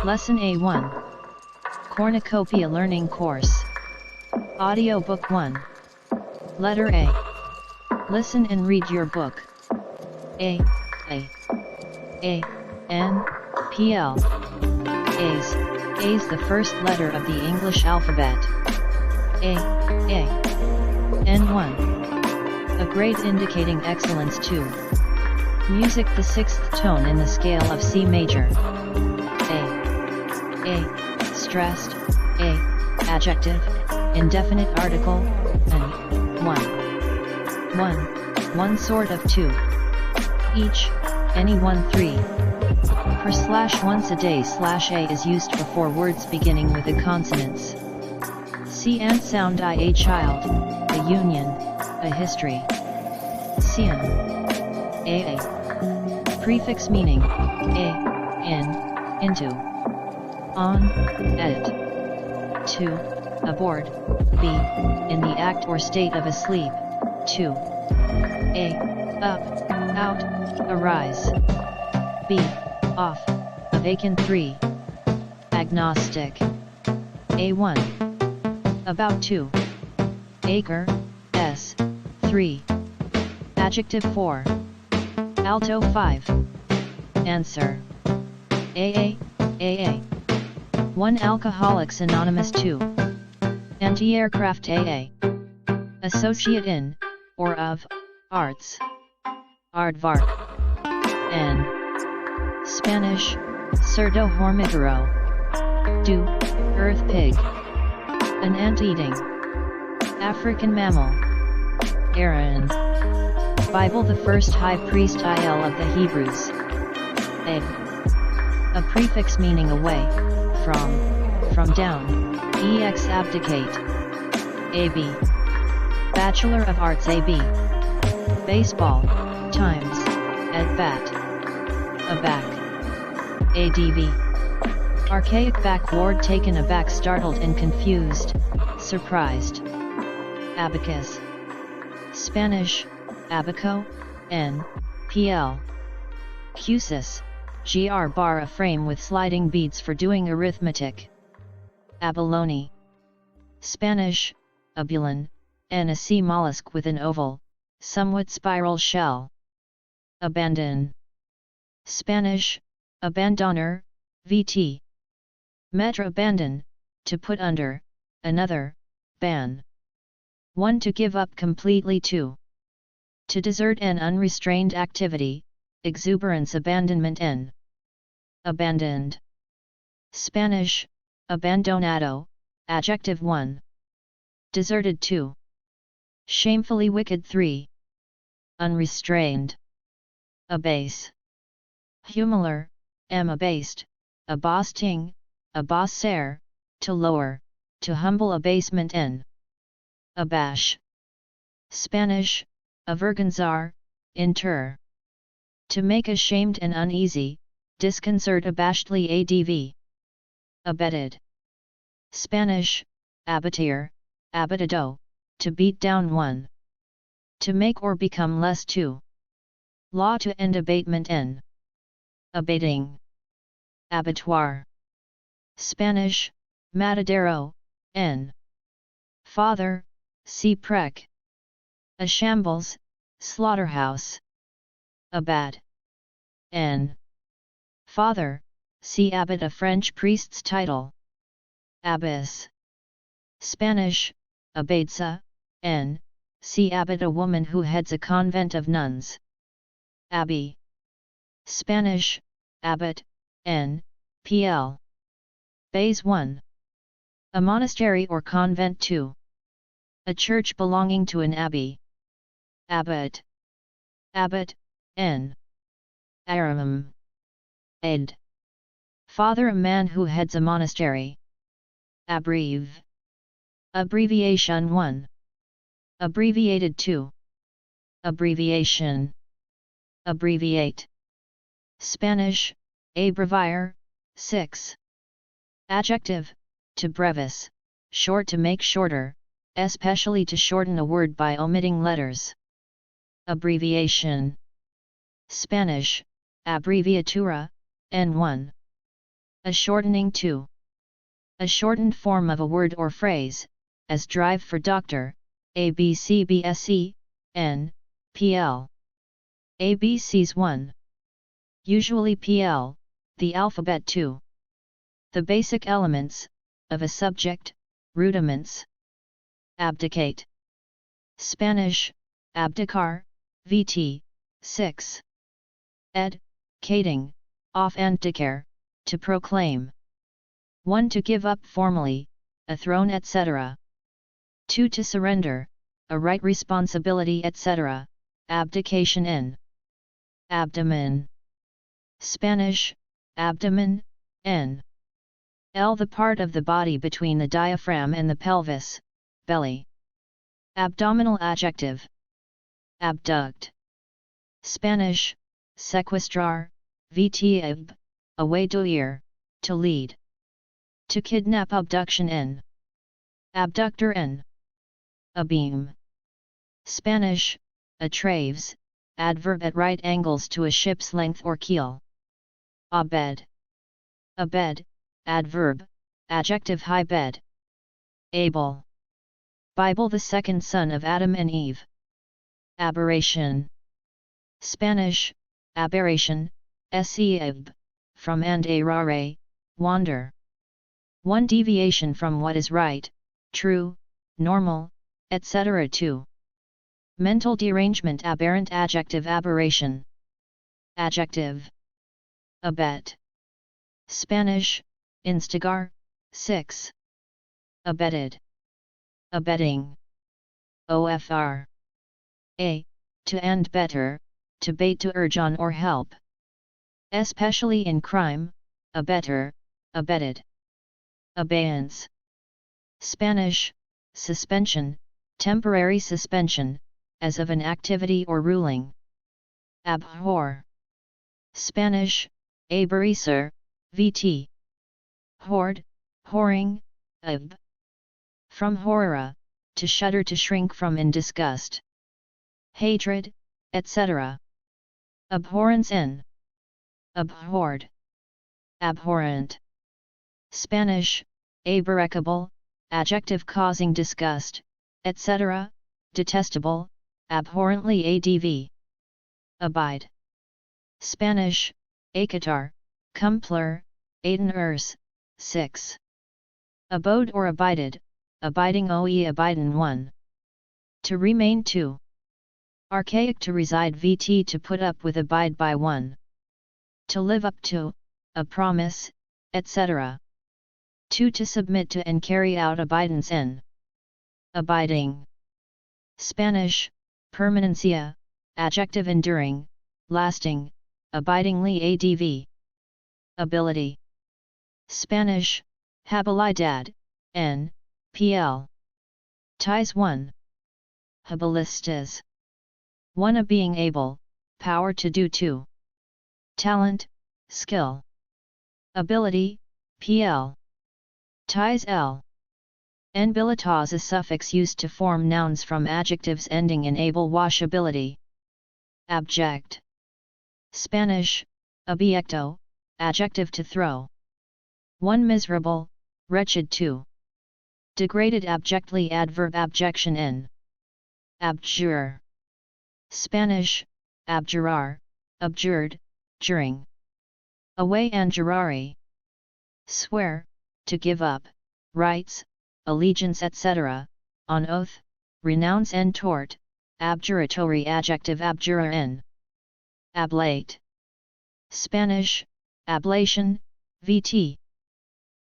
Lesson A1. Cornucopia Learning Course. Audiobook 1. Letter A. Listen and read your book. A, N, P, L. A's the first letter of the English alphabet. A, N1. A grade indicating excellence 2. Music the sixth tone in the scale of C major. A, stressed, A, adjective, indefinite article, and 1 sort of 2. Each, any 1 3. Per once a day /a is used for 4 words beginning with the consonants. C and sound I, a child, a union, a history. Cian. A. Prefix meaning, a, in, into. On, at. 2, aboard, b, in the act or state of asleep. 2. A, up, out, arise. B, off, a vacant. 3. Agnostic. A1. About 2. Acre, s. 3. Adjective 4. Alto 5. Answer. AA. 1 Alcoholics Anonymous. 2. Anti-aircraft. AA. Associate in, or of, arts. Aardvark. N. Spanish, cerdo hormigero. Do, earth pig. An ant-eating African mammal. Aaron. Bible the first high priest Il of the Hebrews. A. A prefix meaning away, from down, ex abdicate. AB. Bachelor of Arts. AB. Baseball, times, at bat. Aback. ADV. Archaic backward taken aback startled and confused, surprised. Abacus. Spanish, abaco, N, PL. Cusis, gr bar a frame with sliding beads for doing arithmetic. Abalone. Spanish, abulon, N a sea mollusk with an oval, somewhat spiral shell. Abandon. Spanish, abandoner, VT. Metre abandon, to put under, another, ban. 1 to give up completely. 2. To desert an unrestrained activity, exuberance abandonment. N. Abandoned. Spanish, abandonado, adjective 1. Deserted. 2. Shamefully wicked. 3. Unrestrained. Abase. Humiler, abased, abasting, abaser, to lower, to humble abasement. N. Abash. Spanish, avergonzar, inter. To make ashamed and uneasy, disconcert abashedly. Adv. Abetted. Spanish, abatir, abatado, to beat down 1. To make or become less. 2. Law to end abatement. N. Abating. Abattoir. Spanish, matadero, N. Father, see prec. A shambles, slaughterhouse. Abad. N. Father, see abbot a French priest's title. Abbess. Spanish, abadesa, N. See abbot a woman who heads a convent of nuns. Abbey. Spanish, abbot, N. PL. Bays 1. A monastery or convent. 2. A church belonging to an abbey. Abbot. Abbot, N. Aramum. Ed. Father a man who heads a monastery. Abreve. Abbreviation. 1. Abbreviated. 2. Abbreviation. Abbreviate. Spanish, abreviar, 6. Adjective, to brevis, short to make shorter, especially to shorten a word by omitting letters. Abbreviation. Spanish, abreviatura, N1. A shortening to. A shortened form of a word or phrase, as drive for doctor, ABCBSE, N, PL. ABCs 1. Usually PL, the alphabet 2. The basic elements, of a subject, rudiments. Abdicate. Spanish, abdicar, VT, 6. Ed, cating, off and declare, to proclaim. 1. To give up formally, a throne etc. 2. To surrender, a right responsibility etc. Abdication in. Abdomen. Spanish, abdomen, N. L. The part of the body between the diaphragm and the pelvis, belly. Abdominal adjective. Abduct. Spanish, sequestrar, vtib, away d'huir, to lead. To kidnap abduction in. Abductor in. Abeam. Spanish, atraves, adverb at right angles to a ship's length or keel. Abed. Abed, adverb, adjective high bed. Abel. Bible, the second son of Adam and Eve. Aberration. Spanish, aberration, seab, from and errare, wander. 1. Deviation from what is right, true, normal, etc. 2. Mental derangement, aberrant adjective, aberration. Adjective. Abet. Spanish, instigar, 6. Abetted. Abetting. OFR. A. To and better, to bait, to urge on or help. Especially in crime, abetter, abetted. Abeyance. Spanish, suspension, temporary suspension, as of an activity or ruling. Abhor. Spanish, aborrecer, vt. Hoard, whoring, ab. From horror, to shudder, to shrink from in disgust. Hatred, etc. Abhorrence in. Abhorred. Abhorrent. Spanish, aborrecable, adjective causing disgust, etc., detestable, abhorrently adv. Abide. Spanish, acatar, cumpler, aden ers, 6. Abode or abided, abiding oe abiden 1. To remain 2. Archaic, to reside vt. To put up with, abide by 1. To live up to, a promise, etc. 2. To submit to and carry out, abidance in. Abiding. Spanish, permanencia, adjective enduring, lasting, abidingly adv. Ability. Spanish, habilidad, n, pl. Ties 1. Habilistas. 1. A being able, power to do. 2. Talent, skill. Ability, pl. Ties l. Enbilitas, a suffix used to form nouns from adjectives ending in able, washability. Abject. Spanish, abiecto, adjective to throw. 1. Miserable, wretched. 2. Degraded, abjectly, adverb, abjection in. Abjure. Spanish, abjurar, abjured, juring. Away and jurari. Swear, to give up, rights, allegiance etc., on oath, renounce and tort, abjuratory, adjective, abjurar in. Ablate. Spanish, ablation, vt.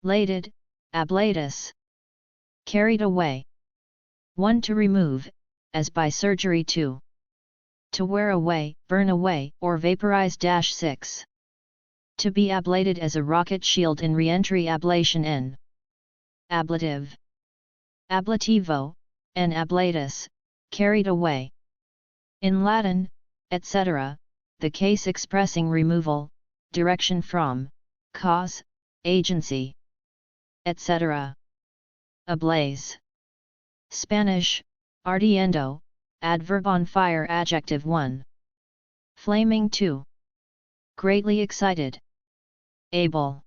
Lated, ablatus. Carried away. 1. To remove, as by surgery. 2. To wear away, burn away, or vaporize. 6. To be ablated as a rocket shield in re-entry, ablation in. Ablative. Ablativo, and ablatus, carried away. In Latin, etc., the case expressing removal, direction from, cause, agency, etc. Ablaze. Spanish, ardiendo, adverb on fire, adjective 1. Flaming. 2. Greatly excited. Able.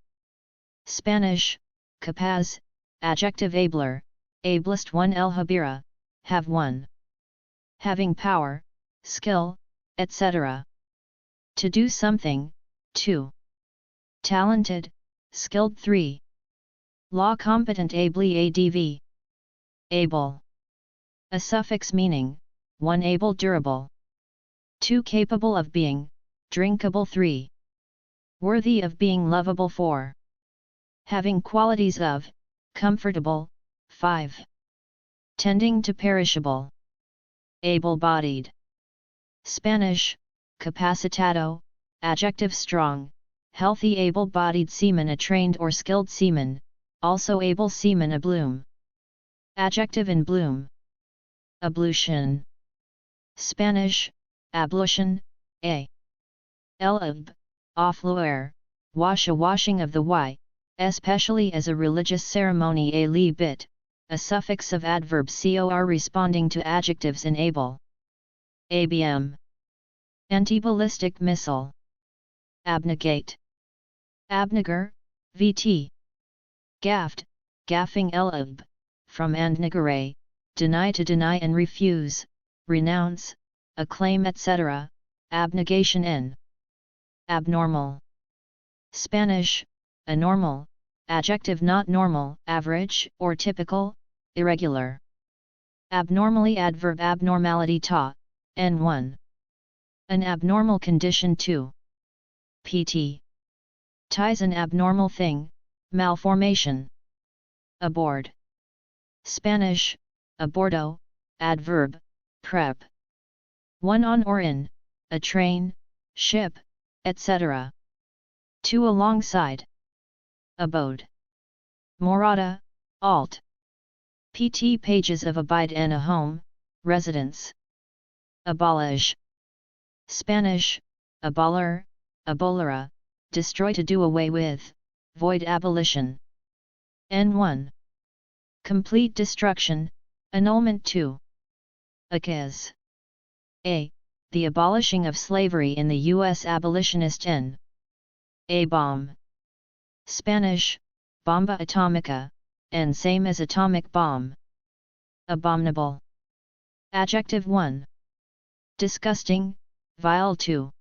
Spanish, capaz, adjective abler, ablest one el habira, have one. Having power, skill, etc. To do something, 2. Talented, skilled 3. Law competent ably adv. Able. A suffix meaning, 1 able durable. 2 capable of being, drinkable 3. Worthy of being lovable 4. Having qualities of, comfortable, 5. Tending to perishable. Able-bodied. Spanish, capacitado, adjective strong, healthy able-bodied seaman a trained or skilled seaman, also able seaman a bloom. Adjective in bloom. Ablution. Spanish, ablution, a. El-ab, afluir, wash a washing of the y, especially as a religious ceremony a li bit, a suffix of adverb cor responding to adjectives in able. ABM. Anti-ballistic missile. Abnegate. Abnegar, VT. Gaffed, gaffing el-ab, from andnegare, deny to deny and refuse, renounce, acclaim etc., abnegation n. Abnormal. Spanish, anormal, adjective not normal, average or typical, irregular. Abnormally adverb abnormality ta, n1. An abnormal condition 2. pt. Ties an abnormal thing, malformation. Aboard. Spanish, abordo, adverb, prep. One on or in, a train, ship, etc. 2 alongside. Abode. Morada, alt. pt pages of abide and a home, residence. Abolish. Spanish, abolir, abolera, destroy to do away with, void abolition. N1. Complete destruction, annulment 2. Acaz. A. The abolishing of slavery in the U.S. abolitionist N. A bomb. Spanish, bomba atomica, and same as atomic bomb. Abominable. Adjective 1. Disgusting, vile 2.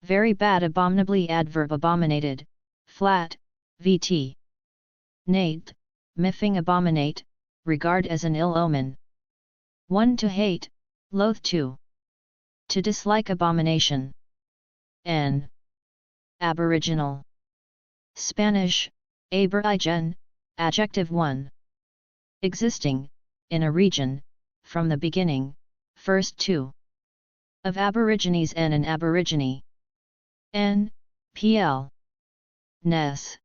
Very bad abominably adverb abominated, flat, vt. Nate, miffing abominate, regard as an ill omen. 1 to hate, loathe 2. To dislike abomination. N. Aboriginal. Spanish, aborigen, adjective 1. Existing, in a region, from the beginning, first 2. Of aborigines and an aborigine. N. pl. Ness.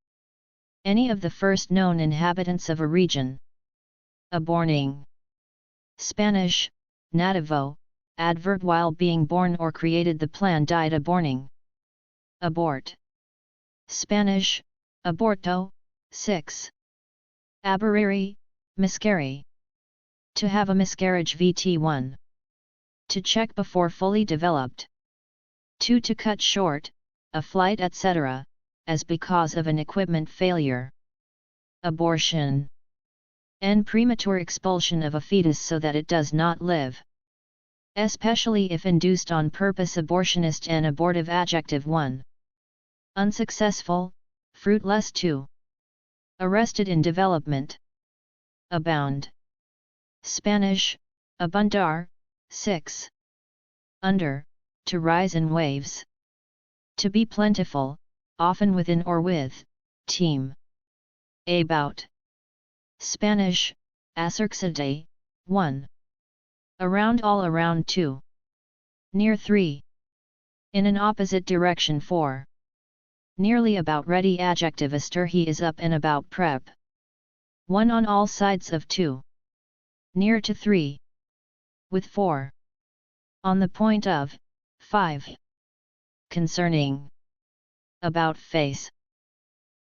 Any of the first known inhabitants of a region. Aborning. Spanish, nativo, adverb while being born or created the plan died aborning. Abort. Spanish, aborto, 6. Aboriri, miscarry. To have a miscarriage vt1. To check before fully developed. 2 to cut short, a flight etc., as because of an equipment failure. Abortion. N. Premature expulsion of a fetus so that it does not live. Especially if induced on purpose abortionist and abortive adjective 1. Unsuccessful, fruitless 2. Arrested in development. Abound. Spanish, abundar, 6. Under, to rise in waves. To be plentiful, often within or with, team. About. Spanish, acercarse, 1. Around all around 2. Near 3. In an opposite direction 4. Nearly about ready adjective astir he is up and about prep. 1 on all sides of 2. Near to 3. With 4. On the point of, 5. Concerning. About face.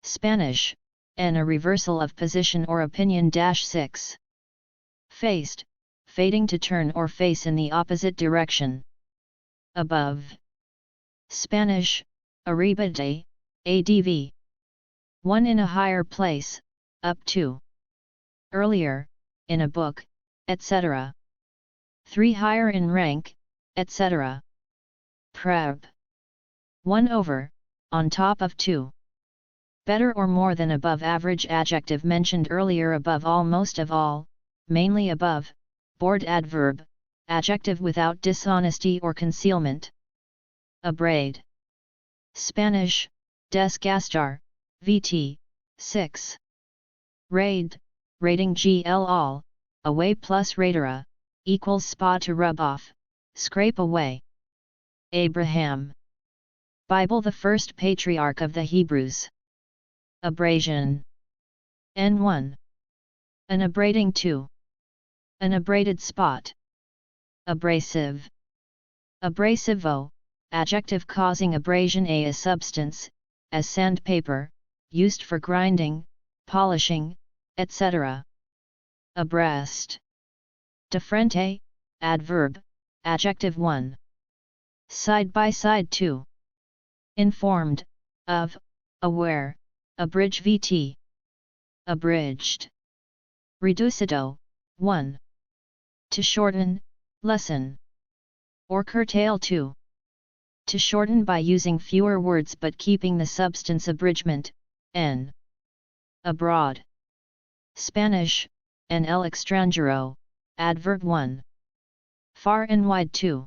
Spanish, and a reversal of position or opinion 6. Faced, fading to turn or face in the opposite direction. Above. Spanish, arriba de, adv. 1 in a higher place, up to. Earlier, in a book, etc. 3 higher in rank, etc. Preb. 1 over, on top of 2. Better or more than above average adjective mentioned earlier above all most of all, mainly above, bored adverb, adjective without dishonesty or concealment. Abrade. Spanish, desgastar, VT, 6. Raid, rating GL all, away plus raidera, equals spa to rub off, scrape away. Abraham. Bible the first patriarch of the Hebrews. Abrasion. N1. An abrading 2. An abraded spot. Abrasive. Abrasivo, adjective causing abrasion. A substance, as sandpaper, used for grinding, polishing, etc. Abreast. De frente, adverb, adjective 1. Side by side 2. Informed, of, aware, abridge VT. Abridged. Reducido, 1. To shorten, lessen. Or curtail 2. To shorten by using fewer words but keeping the substance abridgment, n. Abroad. Spanish, en el extranjero, adverb 1. Far and wide 2.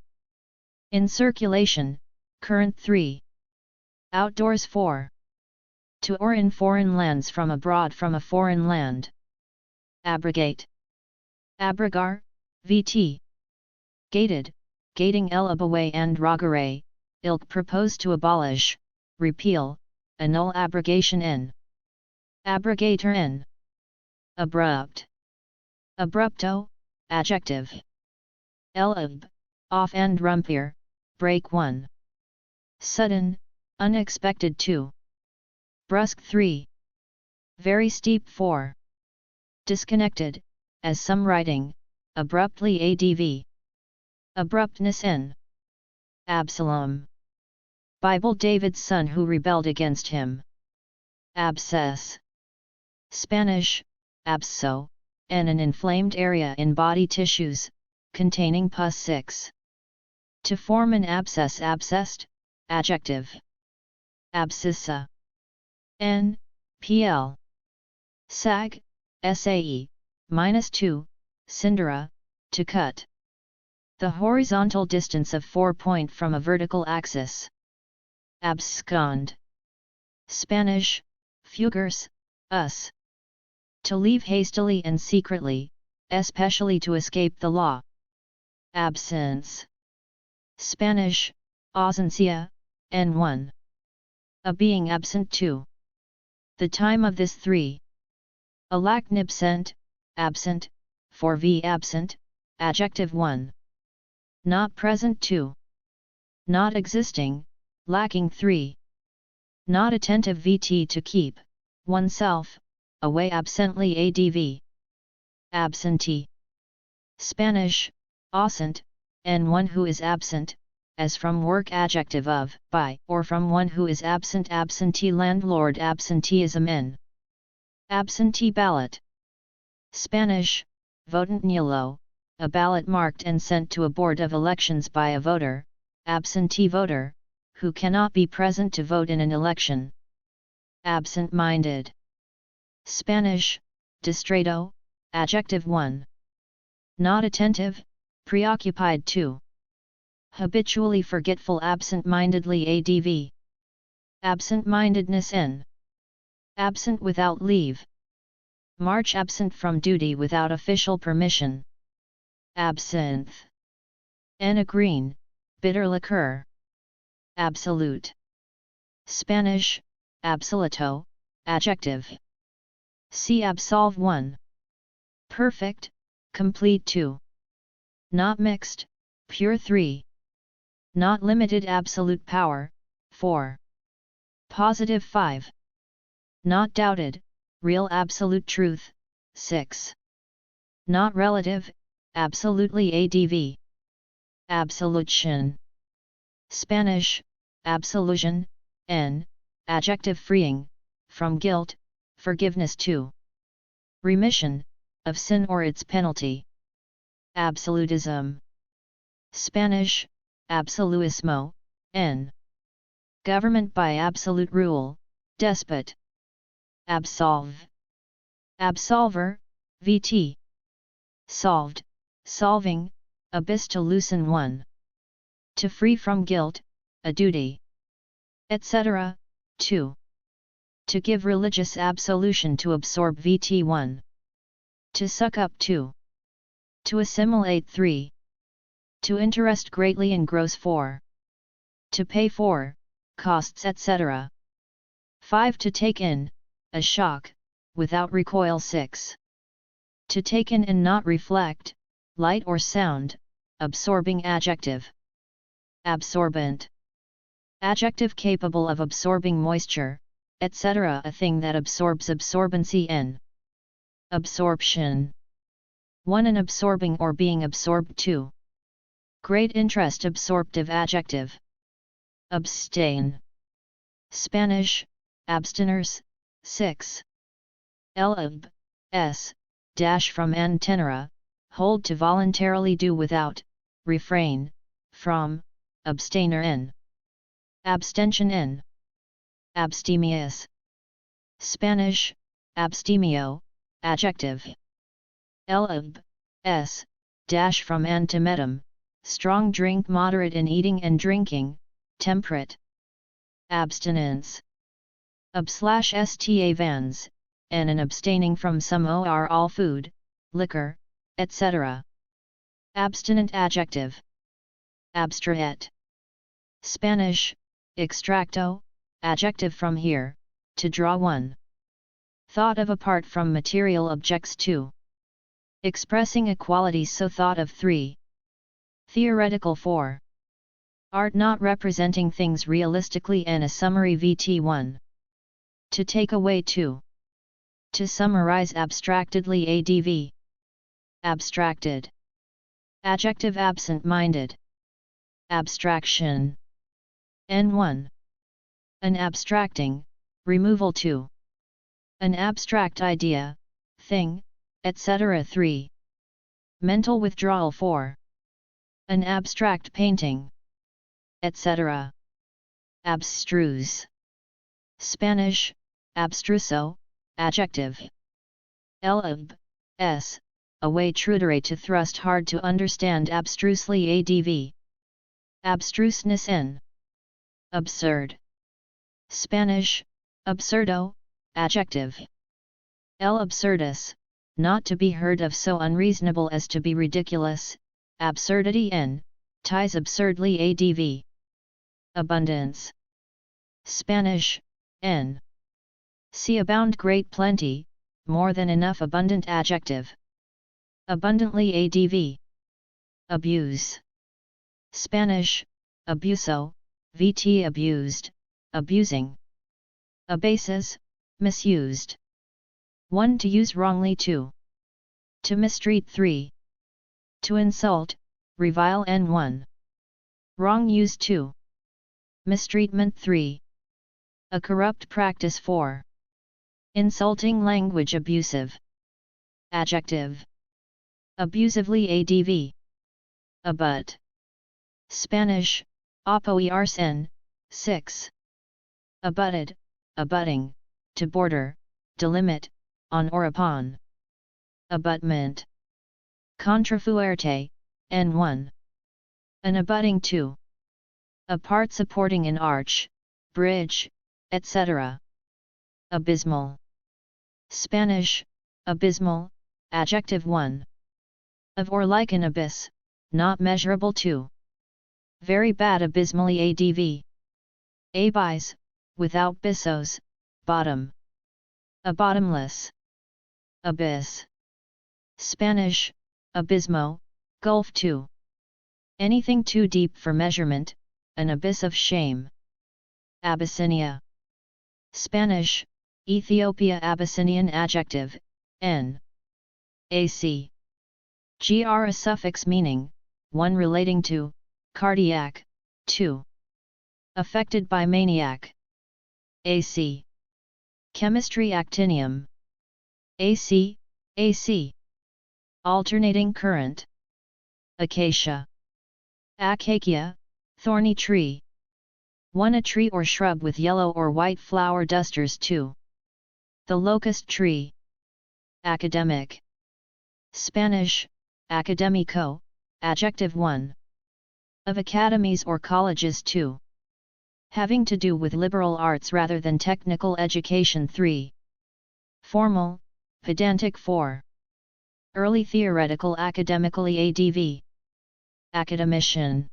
In circulation, current 3. Outdoors 4. To or in foreign lands from abroad from a foreign land. Abrogate. Abrogar, VT. Gated, gating el abaway and rogare, ilk propose to abolish, repeal, annul abrogation n. Abrogator n. Abrupt. Abrupto, adjective. Elab, off and rumpier, break 1. Sudden, unexpected 2. Brusque 3. Very steep 4. Disconnected, as some writing, abruptly adv. Abruptness n. Absalom. Bible David's son who rebelled against him. Abscess. Spanish, absco, an inflamed area in body tissues, containing pus. 6. To form an abscess. Abscessed, adjective. Abscissa. N, pl. Sag, sae, -2, cindera, to cut. The horizontal distance of 4 point from a vertical axis. Abscond. Spanish, fugirse, us. To leave hastily and secretly, especially to escape the law. Absence. Spanish, ausencia, n1. A being absent 2. The time of this 3. Alacnibsent, absent, for v absent, adjective 1. Not present 2. Not existing, lacking 3. Not attentive vt to keep, oneself, away absently adv. Absentee. Spanish, ausent, and one who is absent, as from work adjective of, by, or from one who is absent. Absentee landlord. Absenteeism n. Absentee ballot. Spanish, votant nulo, a ballot marked and sent to a board of elections by a voter, absentee voter, who cannot be present to vote in an election. Absent-minded. Spanish, distraído, adjective 1. Not attentive, preoccupied 2. Habitually forgetful. Absent-mindedly adv. Absent-mindedness n. Absent without leave. March. Absent from duty without official permission. Absinthe. N. A green, bitter liqueur. Absolute. Spanish, absoluto, adjective. See absolve 1. Perfect, complete 2. Not mixed, pure 3. Not limited. Absolute power, 4. Positive 5. Not doubted, real absolute truth, 6. Not relative, absolutely adv. Absolution. Spanish, absolution, n, adjective freeing, from guilt, forgiveness to remission, of sin or its penalty. Absolutism. Spanish, absolutismo, n. Government by absolute rule, despot. Absolve. Absolver, vt. Solved, solving, abyss to loosen one. To free from guilt, a duty. Etc. 2. To give religious absolution to absorb vt1. To suck up 2. To assimilate 3. To interest greatly in gross 4. To pay for, costs etc. 5. To take in, a shock, without recoil 6. To take in and not reflect, light or sound, absorbing adjective. Absorbent. Adjective capable of absorbing moisture, etc. A thing that absorbs absorbency in. Absorption. 1. An absorbing or being absorbed 2. Great interest absorptive adjective. Abstain. Spanish, abstiners, 6. Lab, s, dash from antenera, hold to voluntarily do without, refrain, from, abstainer n. Abstention n. Abstemious. Spanish, abstemio, adjective. Lab, s, dash from antemetum, strong drink moderate in eating and drinking, temperate. Abstinence. Ab/sta vans, and an abstaining from some or all food, liquor, etc. Abstinent adjective. Abstract. Spanish, extracto, adjective from here, to draw one. Thought of apart from material objects 2. Expressing a quality so thought of 3. Theoretical 4. Art not representing things realistically and a summary vt1. To take away 2. To summarize abstractedly adv. Abstracted. Adjective absent-minded. Abstraction. N1. An abstracting, removal 2. An abstract idea, thing, etc. 3. Mental withdrawal 4. An abstract painting, etc. Abstruse. Spanish, abstruso, adjective. Lab, s, a way trudere to thrust hard to understand abstrusely adv. Abstruseness n. Absurd. Spanish, absurdo, adjective. El absurdus, not to be heard of so unreasonable as to be ridiculous, absurdity n, ties absurdly adv. Abundance. Spanish, n. See abound great plenty, more than enough abundant adjective. Abundantly adv. Abuse. Spanish, abuso, vt abused, abusing. Abases, misused. 1. To use wrongly 2. To mistreat 3. To insult, revile n1. Wrong use 2. Mistreatment 3. A corrupt practice 4. Insulting language abusive. Adjective. Abusively adv. Abut. Spanish, apoiarse n, 6. Abutted, abutting, to border, delimit, on or upon. Abutment. Contrafuerte, n1. An abutting 2. A part supporting an arch, bridge, etc. Abysmal. Spanish, abysmal, adjective 1. Of or like an abyss, not measurable 2. Very bad abysmally adv. Abyss, without bissos, bottom. A bottomless. Abyss. Spanish, abismo, gulf 2. Anything too deep for measurement, an abyss of shame. Abyssinia. Spanish, Ethiopia Abyssinian adjective, n. Ac. Gr a suffix meaning, one relating to, cardiac, 2. Affected by maniac. Ac. Chemistry actinium. AC, AC. Alternating current. Acacia. Acacia, thorny tree. 1. A tree or shrub with yellow or white flower dusters. 2. The locust tree. Academic. Spanish, académico, adjective 1. Of academies or colleges. 2. Having to do with liberal arts rather than technical education. 3. Formal, pedantic. 4. Early theoretical academically. ADV. Academician.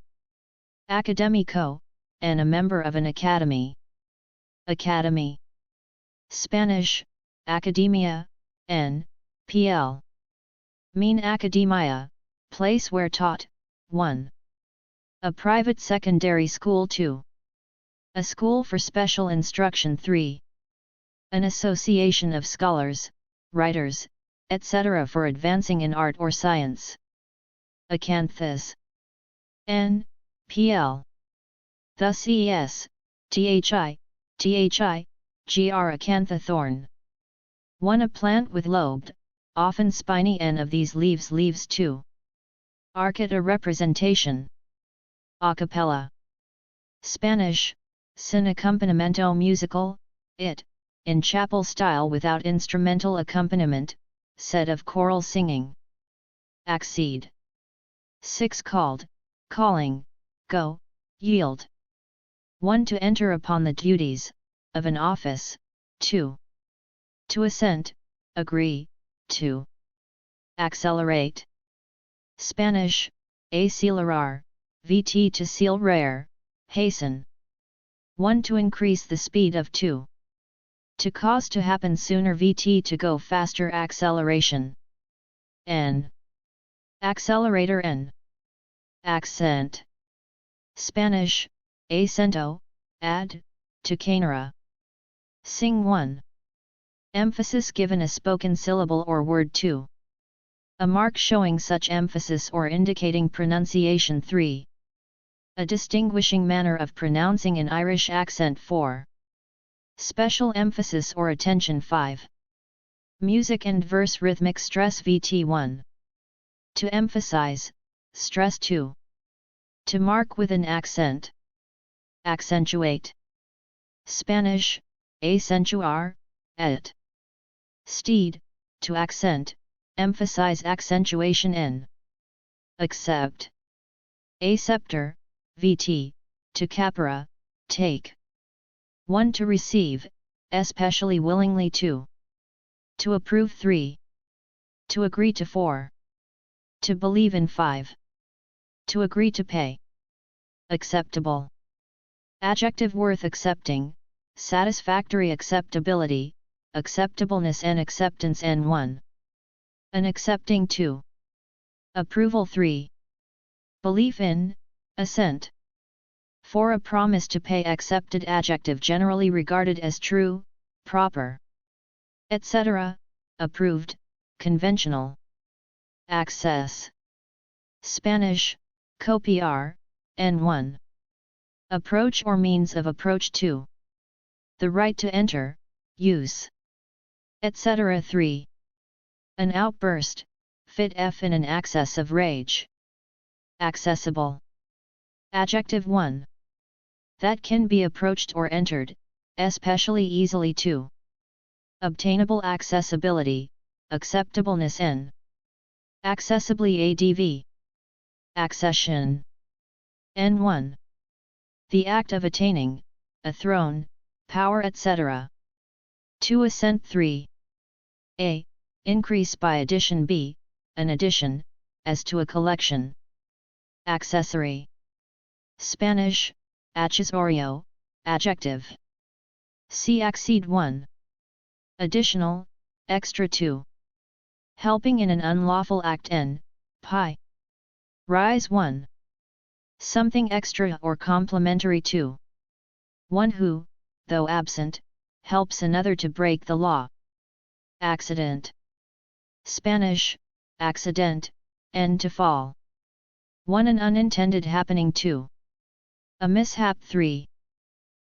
Académico, and a member of an academy. Academy. Spanish, academia, n, pl. Mean academia, place where taught. 1. A private secondary school. 2. A school for special instruction. 3. An association of scholars, writers, etc. for advancing in art or science. Acanthus. N, pl. Thus es, thi, gr. acantha thorn. 1. A plant with lobed, often spiny end of these leaves. Leaves. 2. Arcade. A representation. A cappella. Spanish, sin accompanimiento musical, it, in chapel style without instrumental accompaniment, said of choral singing. Accede. 6. Called, calling, go, yield. 1. To enter upon the duties of an office. 2. To assent, agree, to accelerate. Spanish, acelerar, vt. To seal rare, hasten. 1. To increase the speed of. 2. To cause to happen sooner. Vt. To go faster. Acceleration. N. Accelerator. N. Accent. Spanish, acento, add, to canera. Sing. 1. Emphasis given a spoken syllable or word. 2. A mark showing such emphasis or indicating pronunciation. 3. A distinguishing manner of pronouncing in Irish accent. 4. Special emphasis or attention. 5. Music and verse rhythmic stress. Vt. 1. To emphasize, stress. 2. To mark with an accent. Accentuate. Spanish, acentuar, et. Steed, to accent, emphasize accentuation. N. Accept. Acceptor, vt. To capera, take. 1. To receive, especially willingly. 2. To approve. 3. To agree to. 4. To believe in. 5. To agree to pay. Acceptable. Adjective worth accepting, satisfactory. Acceptability, acceptableness and acceptance. N1. An accepting. 2. Approval. 3. Belief in, assent. 4. A promise to pay. Accepted. Adjective generally regarded as true, proper, etc., approved, conventional. Access. Spanish, copiar, N1. Approach or means of approach. 2. The right to enter, use, etc. 3. An outburst, fit. F. In an access of rage. Accessible. Adjective 1. That can be approached or entered, especially easily. 2. Obtainable. Accessibility, acceptableness. N. Accessibly. Adv. Accession. N1. The act of attaining, a throne, power, etc. 2. Assent. 3. A. Increase by addition. B. An addition, as to a collection. Accessory. Spanish, accesorio, adjective. See accede. 1. Additional, extra. 2. Helping in an unlawful act. N. Pi. Rise. 1. Something extra or complementary. 2. One who, though absent, helps another to break the law. Accident. Spanish, accident, N. To fall. 1. An unintended happening. 2. A mishap. 3.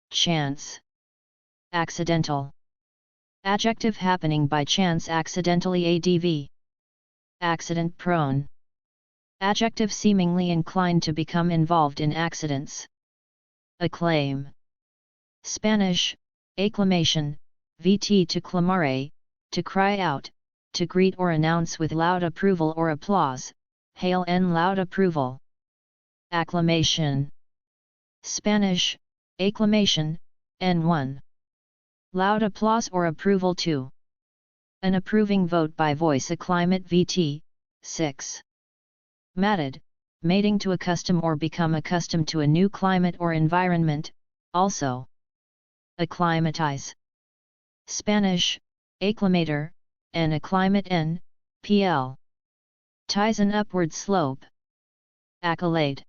Chance. Accidental. Adjective happening by chance accidentally ADV. Accident prone. Adjective seemingly inclined to become involved in accidents. Acclaim. Spanish, acclamation, vt to clamare, to cry out, to greet or announce with loud approval or applause, hail en loud approval. Acclamation. Spanish, acclamation, N1. Loud applause or approval to. An approving vote by voice acclimate vt, 6. Mated, mating to accustom or become accustomed to a new climate or environment, also. Acclimatize. Spanish, acclimator, and acclimate n, pl. Ties an upward slope. Accolade.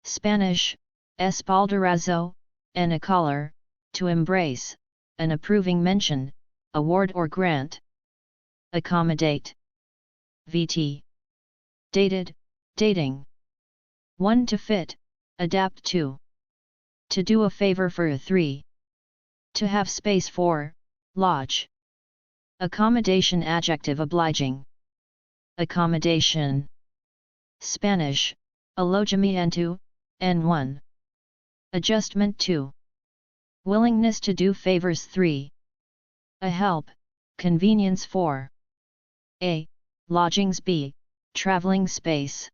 Spanish, espaldarazo, and a collar, to embrace, an approving mention, award or grant. Accommodate. Vt. Dated, dating. 1 to fit, adapt to. To do a favor for a 3. To have space for, lodge. Accommodation adjective obliging. Accommodation. Spanish, alojamiento, N1. Adjustment to. Willingness to do favors 3. A help, convenience 4. A. Lodgings B. Traveling space.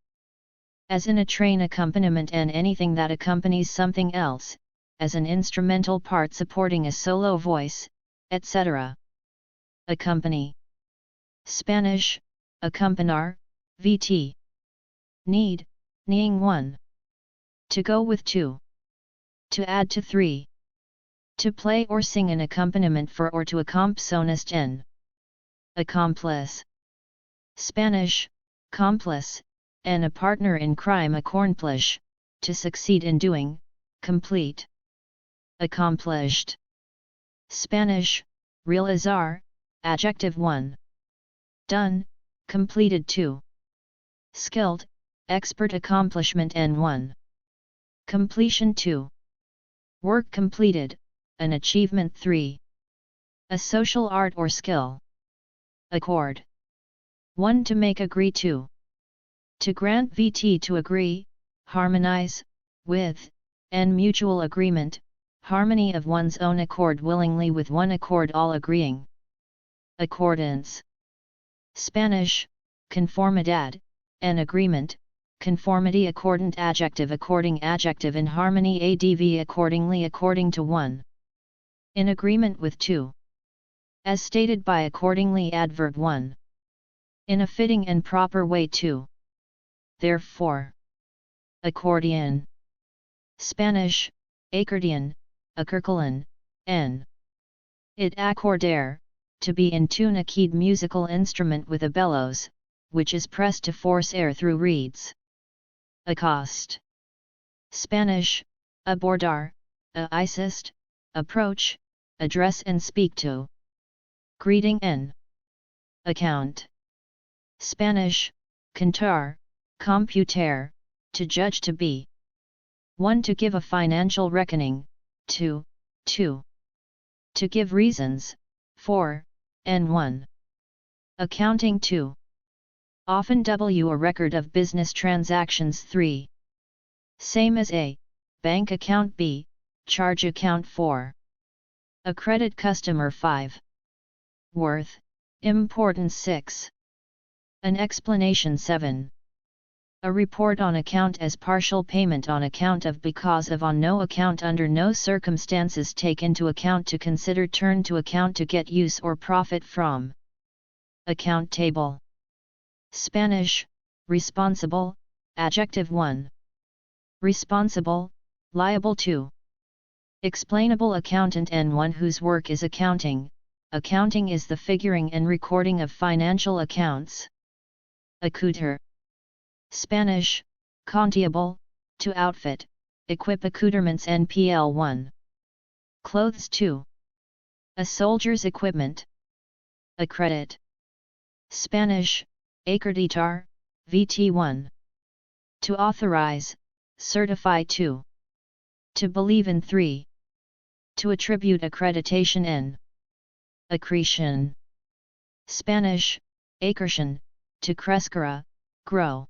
As in a train accompaniment and anything that accompanies something else, as an instrumental part supporting a solo voice, etc. Accompany. Spanish, accompañar, vt. Need, kneeing 1. To go with 2. To add to 3. To play or sing an accompaniment for or to accompsonist n. Accomplice. Spanish, complice, and a partner in crime accomplish, to succeed in doing, complete. Accomplished. Spanish, realizar, adjective 1. Done, completed 2. Skilled, expert accomplishment N1. Completion 2. Work completed, an achievement 3. A social art or skill. Accord. 1 to make agree to. To grant vt to agree, harmonize, with, and mutual agreement, harmony of one's own accord willingly with one accord all agreeing. Accordance. Spanish, conformidad, an agreement, conformity accordant adjective according adjective in harmony adv accordingly according to 1. In agreement with 2. As stated by accordingly adverb 1. In a fitting and proper way 2. Therefore. Accordion. Spanish, accordion, accordion, n. It accorder, to be in tune a keyed musical instrument with a bellows, which is pressed to force air through reeds. Accost. Spanish, abordar, assist, approach, address and speak to. Greeting n. Account. Spanish, contar, computer, to judge to be. 1 to give a financial reckoning, 2. To give reasons, 4, N1. Accounting 2. Often W a record of business transactions 3. Same as A, bank account B, charge account 4. A credit customer 5. Worth, importance 6. An explanation 7. A report on account as partial payment on account of because of on no account under no circumstances take into account to consider turn to account to get use or profit from. Account table. Spanish, responsible, adjective 1. Responsible, liable to. Explainable accountant and one whose work is accounting. Accounting is the figuring and recording of financial accounts. Accoutre. Spanish, contiable, to outfit, equip accoutrements NPL 1. Clothes 2. A soldier's equipment. Accredit. Spanish, acreditar, VT 1. To authorize, certify 2. To believe in 3. To attribute accreditation N. Accretion. Spanish, accretion, to crescere, grow.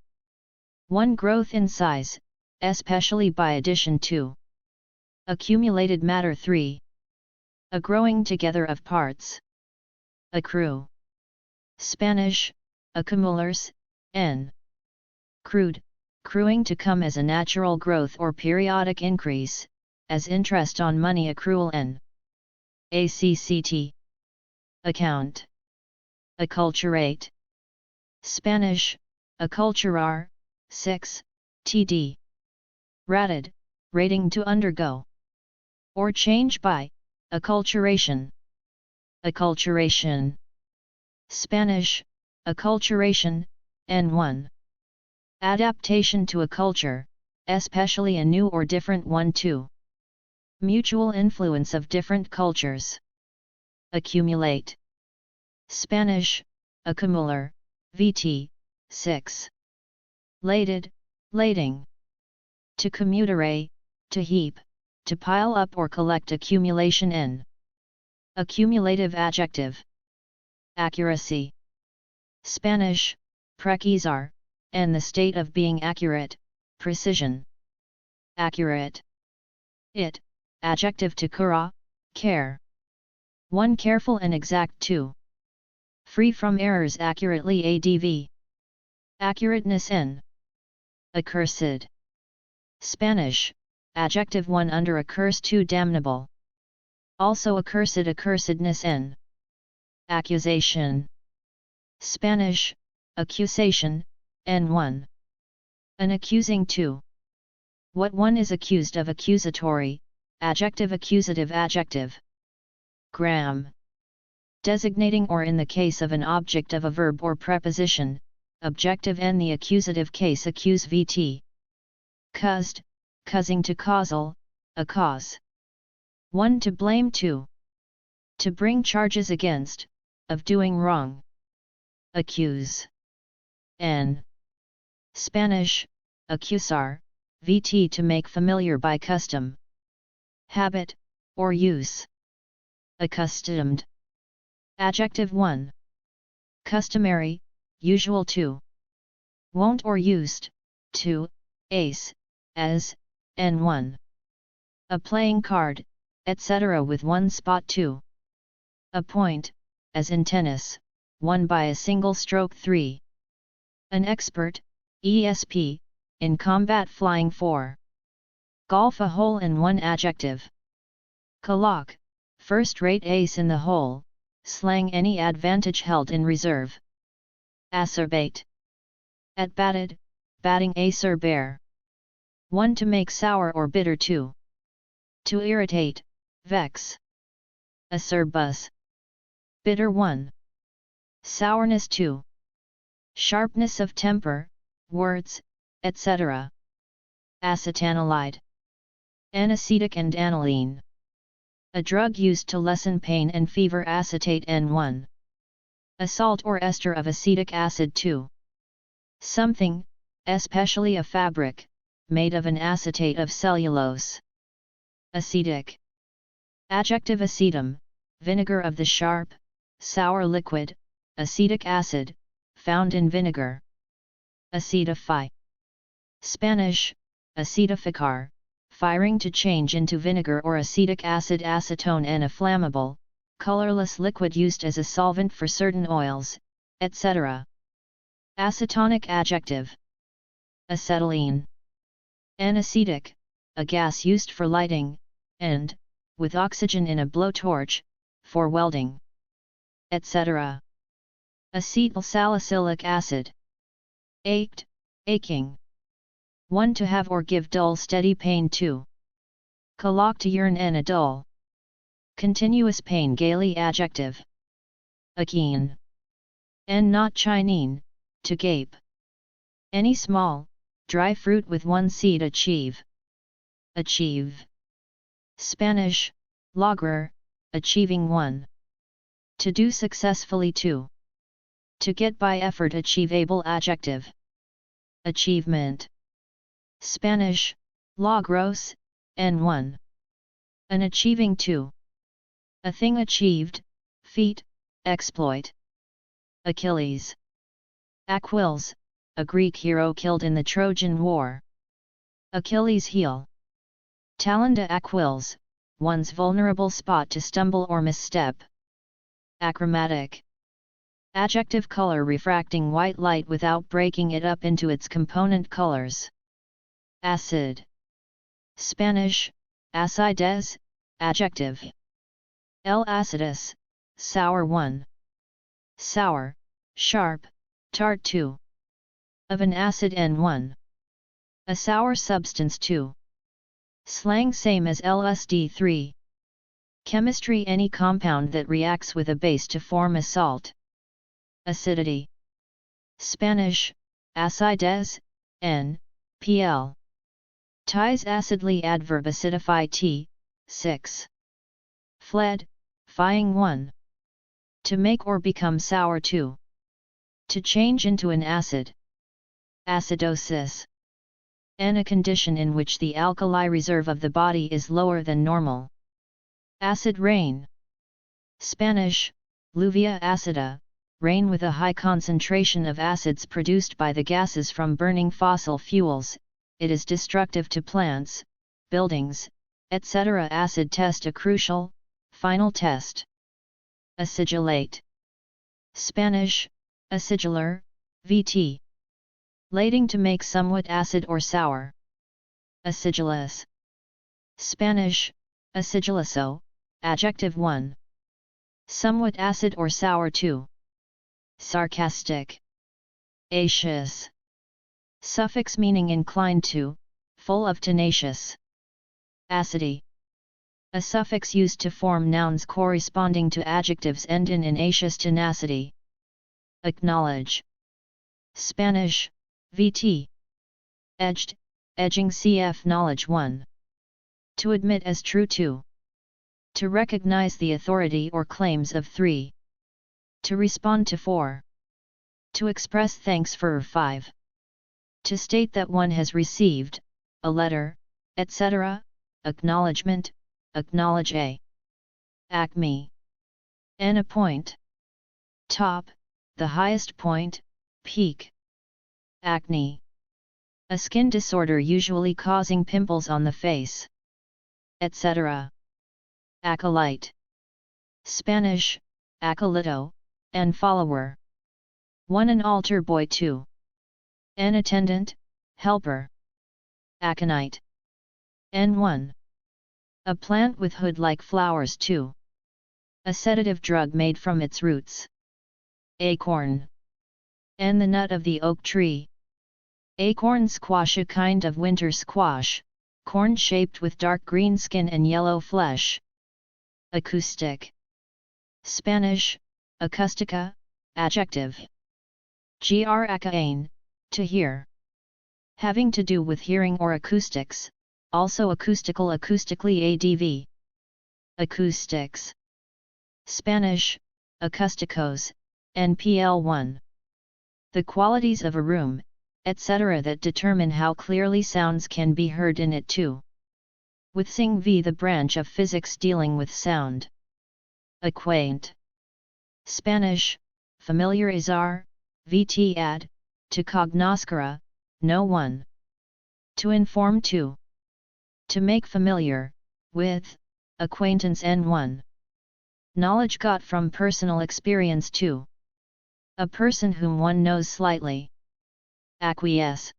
1. Growth in size, especially by addition to accumulated matter. 3. A growing together of parts. Accrue. Spanish, acumularse, n. Crude, accruing to come as a natural growth or periodic increase, as interest on money accrual. N. Acct. Account. Acculturate. Spanish, acculturar, 6, td. Rated, rating to undergo. Or change by, acculturation. Acculturation. Spanish, acculturation, n1. Adaptation to a culture, especially a new or different one. 2. Mutual influence of different cultures. Accumulate. Spanish, acumular, vt, 6. Lated, lading. To commutere, to heap, to pile up or collect. Accumulation. N. Accumulative adjective. Accuracy. Spanish, precisar, and the state of being accurate, precision. Accurate. It, adjective to cura, care. 1. Careful and exact. 2. Free from errors. Accurately. Adv. Accurateness. N. Accursed. Spanish, adjective 1 under accurse. 2. Damnable. Also accursed. Accursedness. N. Accusation. Spanish, accusation, n1. An accusing. 2. What one is accused of. Accusatory, adjective. Accusative adjective. Gram. Designating or in the case of an object of a verb or preposition, objective. N. The accusative case. Accuse. Vt. Caused, causing to causal, a cause. 1. To blame. 2. To bring charges against, of doing wrong. Accuse. N. Spanish, accusar, vt. To make familiar by custom, habit, or use. Accustomed. Adjective 1. Customary, usual. 2. Wont or used, to, ace, as, n1. A playing card, etc. with one spot. 2. A point, as in tennis, won by a single stroke. 3. An expert, ESP, in combat flying. 4. Golf. A hole in one. Adjective. Colloque, first-rate. Ace in the hole, slang. Any advantage held in reserve. Acerbate. At batted, batting. Acerber. 1. To make sour or bitter. 2. To irritate, vex. Acerbus. Bitter. 1. Sourness. 2. Sharpness of temper, words, etc. Acetanilide. Anesthetic and aniline. A drug used to lessen pain and fever. Acetate. N1. A salt or ester of acetic acid. 2. Something, especially a fabric, made of an acetate of cellulose. Acetic. Adjective. Acetum, vinegar of the sharp, sour liquid, acetic acid, found in vinegar. Acetify. Spanish, acetificar, firing to change into vinegar or acetic acid. Acetone. An inflammable, colorless liquid used as a solvent for certain oils, etc. Acetonic adjective. Acetylene. Anesthetic, a gas used for lighting, and, with oxygen in a blowtorch, for welding, etc. Acetylsalicylic acid. Ached, aching. 1. To have or give dull steady pain. 2. Colloque. To yearn and a dull, continuous pain. Gaily. Adjective. Akeen. And not chinene, to gape. Any small, dry fruit with one seed. Achieve. Achieve. Spanish, lograr, achieving 1. To do successfully. 2. To get by effort. Achievable. Adjective. Achievement. Spanish, logros, n1. An achieving. 2. A thing achieved, feat, exploit. Achilles. Achilles, a Greek hero killed in the Trojan War. Achilles' heel. Talon de Achilles, one's vulnerable spot to stumble or misstep. Achromatic. Adjective color refracting white light without breaking it up into its component colors. Acid. Spanish, acides, adjective. El acidus, sour 1. Sour, sharp, tart 2. Of an acid N1. A sour substance 2. Slang same as LSD3. Chemistry any compound that reacts with a base to form a salt. Acidity. Spanish, acides, N, pl. Ties acidly adverb acidify t, 6. Fled, fying 1. To make or become sour 2. To change into an acid. Acidosis. N a condition in which the alkali reserve of the body is lower than normal. Acid rain. Spanish, lluvia acida, rain with a high concentration of acids produced by the gases from burning fossil fuels. It is destructive to plants, buildings, etc. Acid test a crucial, final test. Acidulate. Spanish, acidular, vt. Lating to make somewhat acid or sour. Acidulous. Spanish, aciduloso, adjective 1. Somewhat acid or sour 2. Sarcastic. Acious. Suffix meaning inclined to, full of tenacious. Acidy. A suffix used to form nouns corresponding to adjectives end in acious tenacity. Acknowledge. Spanish, vt. Edged, edging cf. knowledge 1. To admit as true 2. To recognize the authority or claims of 3. To respond to 4. To express thanks for 5. To state that one has received a letter, etc. Acknowledgement, acknowledge a. Acme. N a point. Top, the highest point, peak. Acne. A skin disorder usually causing pimples on the face. Etc. Acolyte. Spanish, acolyto, and follower. 1 an altar boy 2. An attendant, helper. Aconite. N1. A plant with hood-like flowers 2. A sedative drug made from its roots. Acorn. N the nut of the oak tree. Acorn squash a kind of winter squash, corn shaped with dark green skin and yellow flesh. Acoustic. Spanish, acústica, adjective. Accain, to hear. Having to do with hearing or acoustics, also acoustical acoustically adv. Acoustics. Spanish, acústicos, NPL1. The qualities of a room, etc. that determine how clearly sounds can be heard in it too. With Sing v the branch of physics dealing with sound. Acquaint. Spanish, familiarizar, vt ad, to cognoscere, know one. To inform 2. To make familiar, with, acquaintance N1. Knowledge got from personal experience 2. A person whom one knows slightly. Acquiesce.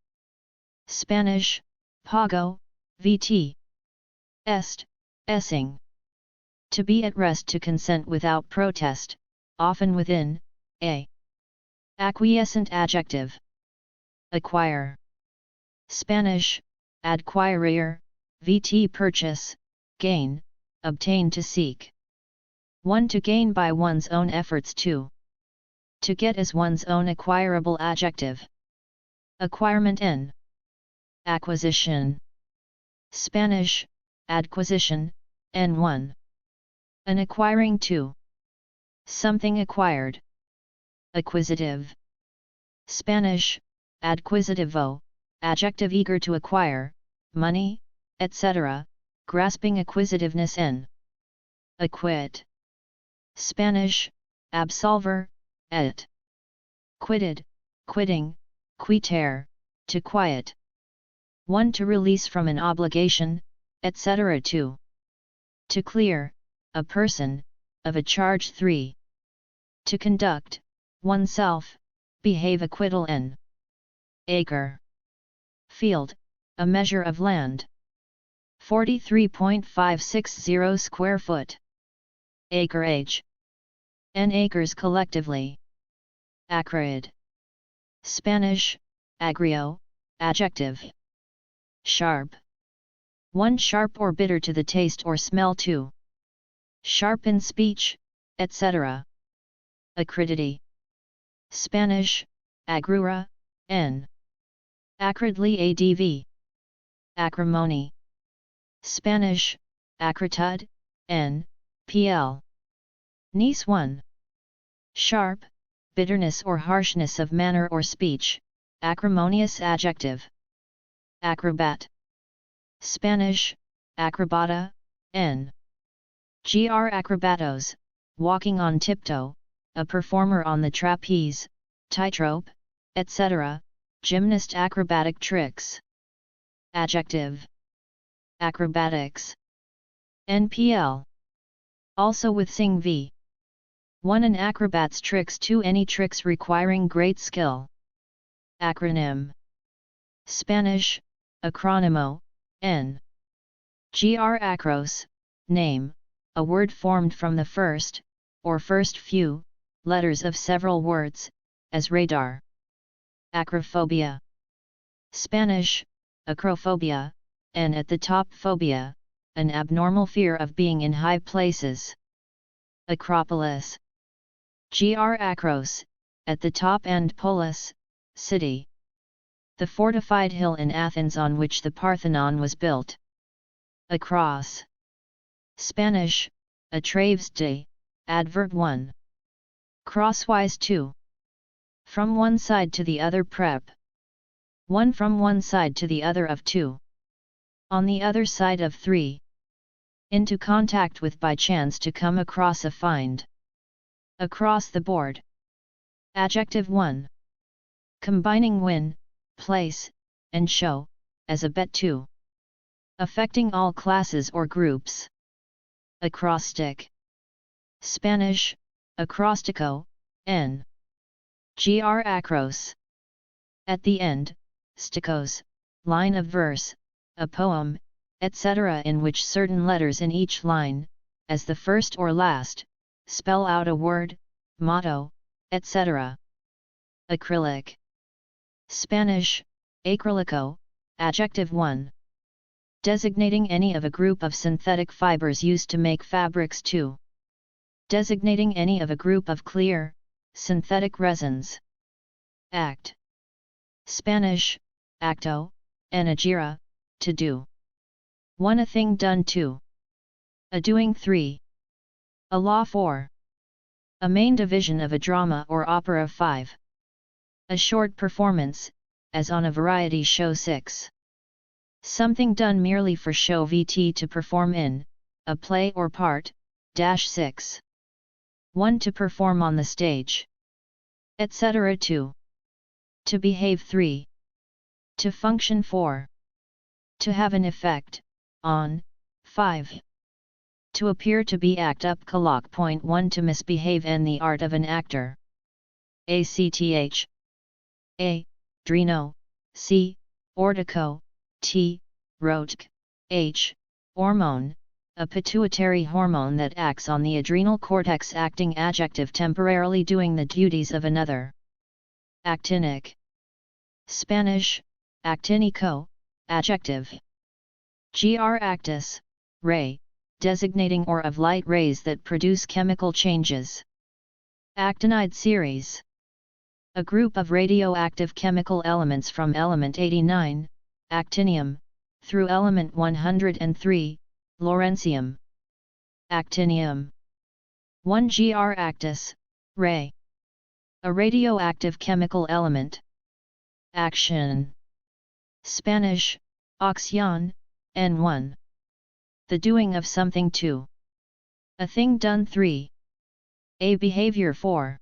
Spanish, pago, vt. Est, essing. To be at rest to consent without protest, often within, a. Acquiescent adjective. Acquire. Spanish, adquirir, vt purchase, gain, obtain to seek. 1 to gain by one's own efforts 2. To get as one's own acquirable adjective. Acquirement N. Acquisition. Spanish, adquisition, N1. An acquiring 2. Something acquired. Acquisitive. Spanish, adquisitivo, adjective eager to acquire, money, etc., grasping acquisitiveness N. Acquit. Spanish, absolver, et. Quitted, quitting, quitar, to quiet. 1. To release from an obligation, etc. 2. To clear, a person, of a charge. 3. To conduct, oneself, behave. Acquittal. N. Acre. Field, a measure of land. 43.560 square foot. Acreage. N. Acres collectively. Acrid. Spanish, agrio, adjective. Sharp. 1. Sharp or bitter to the taste or smell. 2. Sharp in speech, etc. Acridity. Spanish, agrura, n. Acridly. Adv. Acrimony. Spanish, acritud, n. pl. Nice. 1. Sharp, bitterness or harshness of manner or speech, acrimonious. Adjective. Acrobat. Spanish, acrobata, n. Gr. acrobatos, walking on tiptoe, a performer on the trapeze, tightrope, etc., gymnast. Acrobatic tricks. Adjective. Acrobatics. NPL. Also with sing v. 1. An acrobat's tricks. 2. Any tricks requiring great skill. Acronym. Spanish, acronimo, n. Gr. acros, name, a word formed from the first, or first few, letters of several words, as radar. Acrophobia. Spanish, acrophobia, and at the top. Phobia, an abnormal fear of being in high places. Acropolis. Gr. acros, at the top, and polis, city. The fortified hill in Athens on which the Parthenon was built. Across. Spanish, a travesty, adverb. 1. Crosswise. 2. From one side to the other. Prep. 1. From one side to the other of. 2. On the other side of. 3. Into contact with. By chance, to come across a find. Across the board. Adjective. 1. Combining win, place, and show, as a bet. 2. Affecting all classes or groups. Acrostic. Spanish, acrostico, n. Gr. acros. At the end, stikos, line of verse, a poem, etc. in which certain letters in each line, as the first or last, spell out a word, motto, etc. Acrylic. Spanish, acrylico, adjective. 1. Designating any of a group of synthetic fibers used to make fabrics. 2. Designating any of a group of clear, synthetic resins. Act. Spanish, acto, and agira, to do. 1. A thing done. 2. A doing. 3. A law. 4. A main division of a drama or opera. 5. A short performance, as on a variety show. 6. Something done merely for show. Vt. To perform in, a play or part. 6. 1. To perform on the stage, etc. 2. To behave. 3. To function. 4. To have an effect, on. 5. To appear to be. Act up. Colloq. Point 1. To misbehave. N. The art of an actor. Acth. A. Drino, C. Ortico, T. Rotk, H. Hormone, a pituitary hormone that acts on the adrenal cortex. Acting. Adjective. Temporarily doing the duties of another. Actinic. Spanish, actinico, adjective. Gr. actus, ray, designating or of light rays that produce chemical changes. Actinide series. A group of radioactive chemical elements from element 89, actinium, through element 103, lawrencium. Actinium. 1. Gr. actus, ray. A radioactive chemical element. Action. Spanish, acción, N1. The doing of something. 2. A thing done. 3. A behavior 4.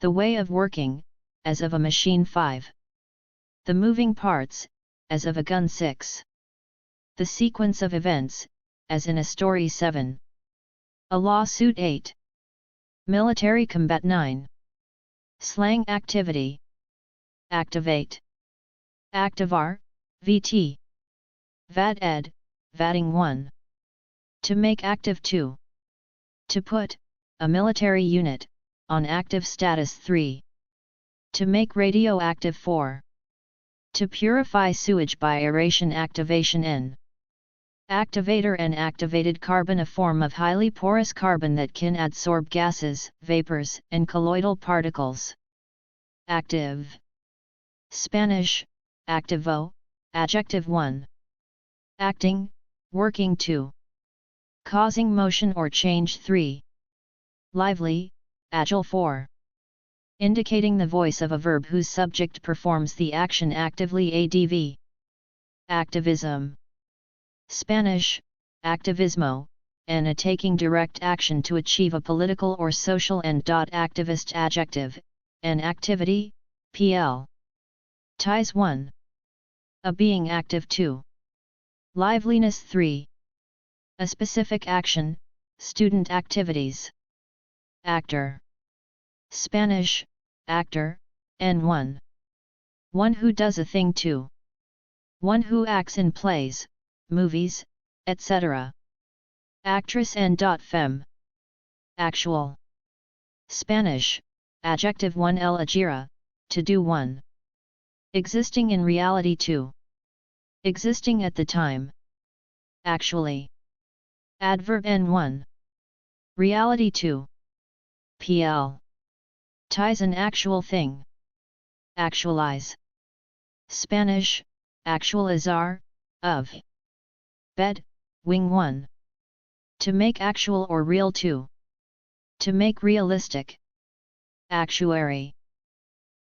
The way of working, as of a machine 5. The moving parts, as of a gun 6. The sequence of events, as in a story 7. A lawsuit 8. Military combat 9. Slang activity. Activate. Activar, VT. VAD ed, VADing 1. To make active 2. To put, a military unit, on active status 3. To make radioactive 4. To purify sewage by aeration activation N. Activator N. Activated carbon, a form of highly porous carbon that can adsorb gases, vapors, and colloidal particles. Active. Spanish, activo, adjective 1. Acting, working 2. Causing motion or change 3. Lively, agile 4. Indicating the voice of a verb whose subject performs the action actively. ADV. Activism. Spanish, activismo, and a taking direct action to achieve a political or social end. Activist adjective, an activity, PL. Ties 1. A being active 2. Liveliness 3. A specific action, student activities. Actor. Spanish, actor, N1. One who does a thing 2. One who acts in plays, movies, etc. Actress N.fem. Actual. Spanish, adjective 1. El agira, to do 1. Existing in reality 2. Existing at the time. Actually. Adverb N1. Reality 2. PL. Ties an actual thing. Actualize. Spanish, actualizar, of. Bed, wing 1. To make actual or real 2. To make realistic. Actuary.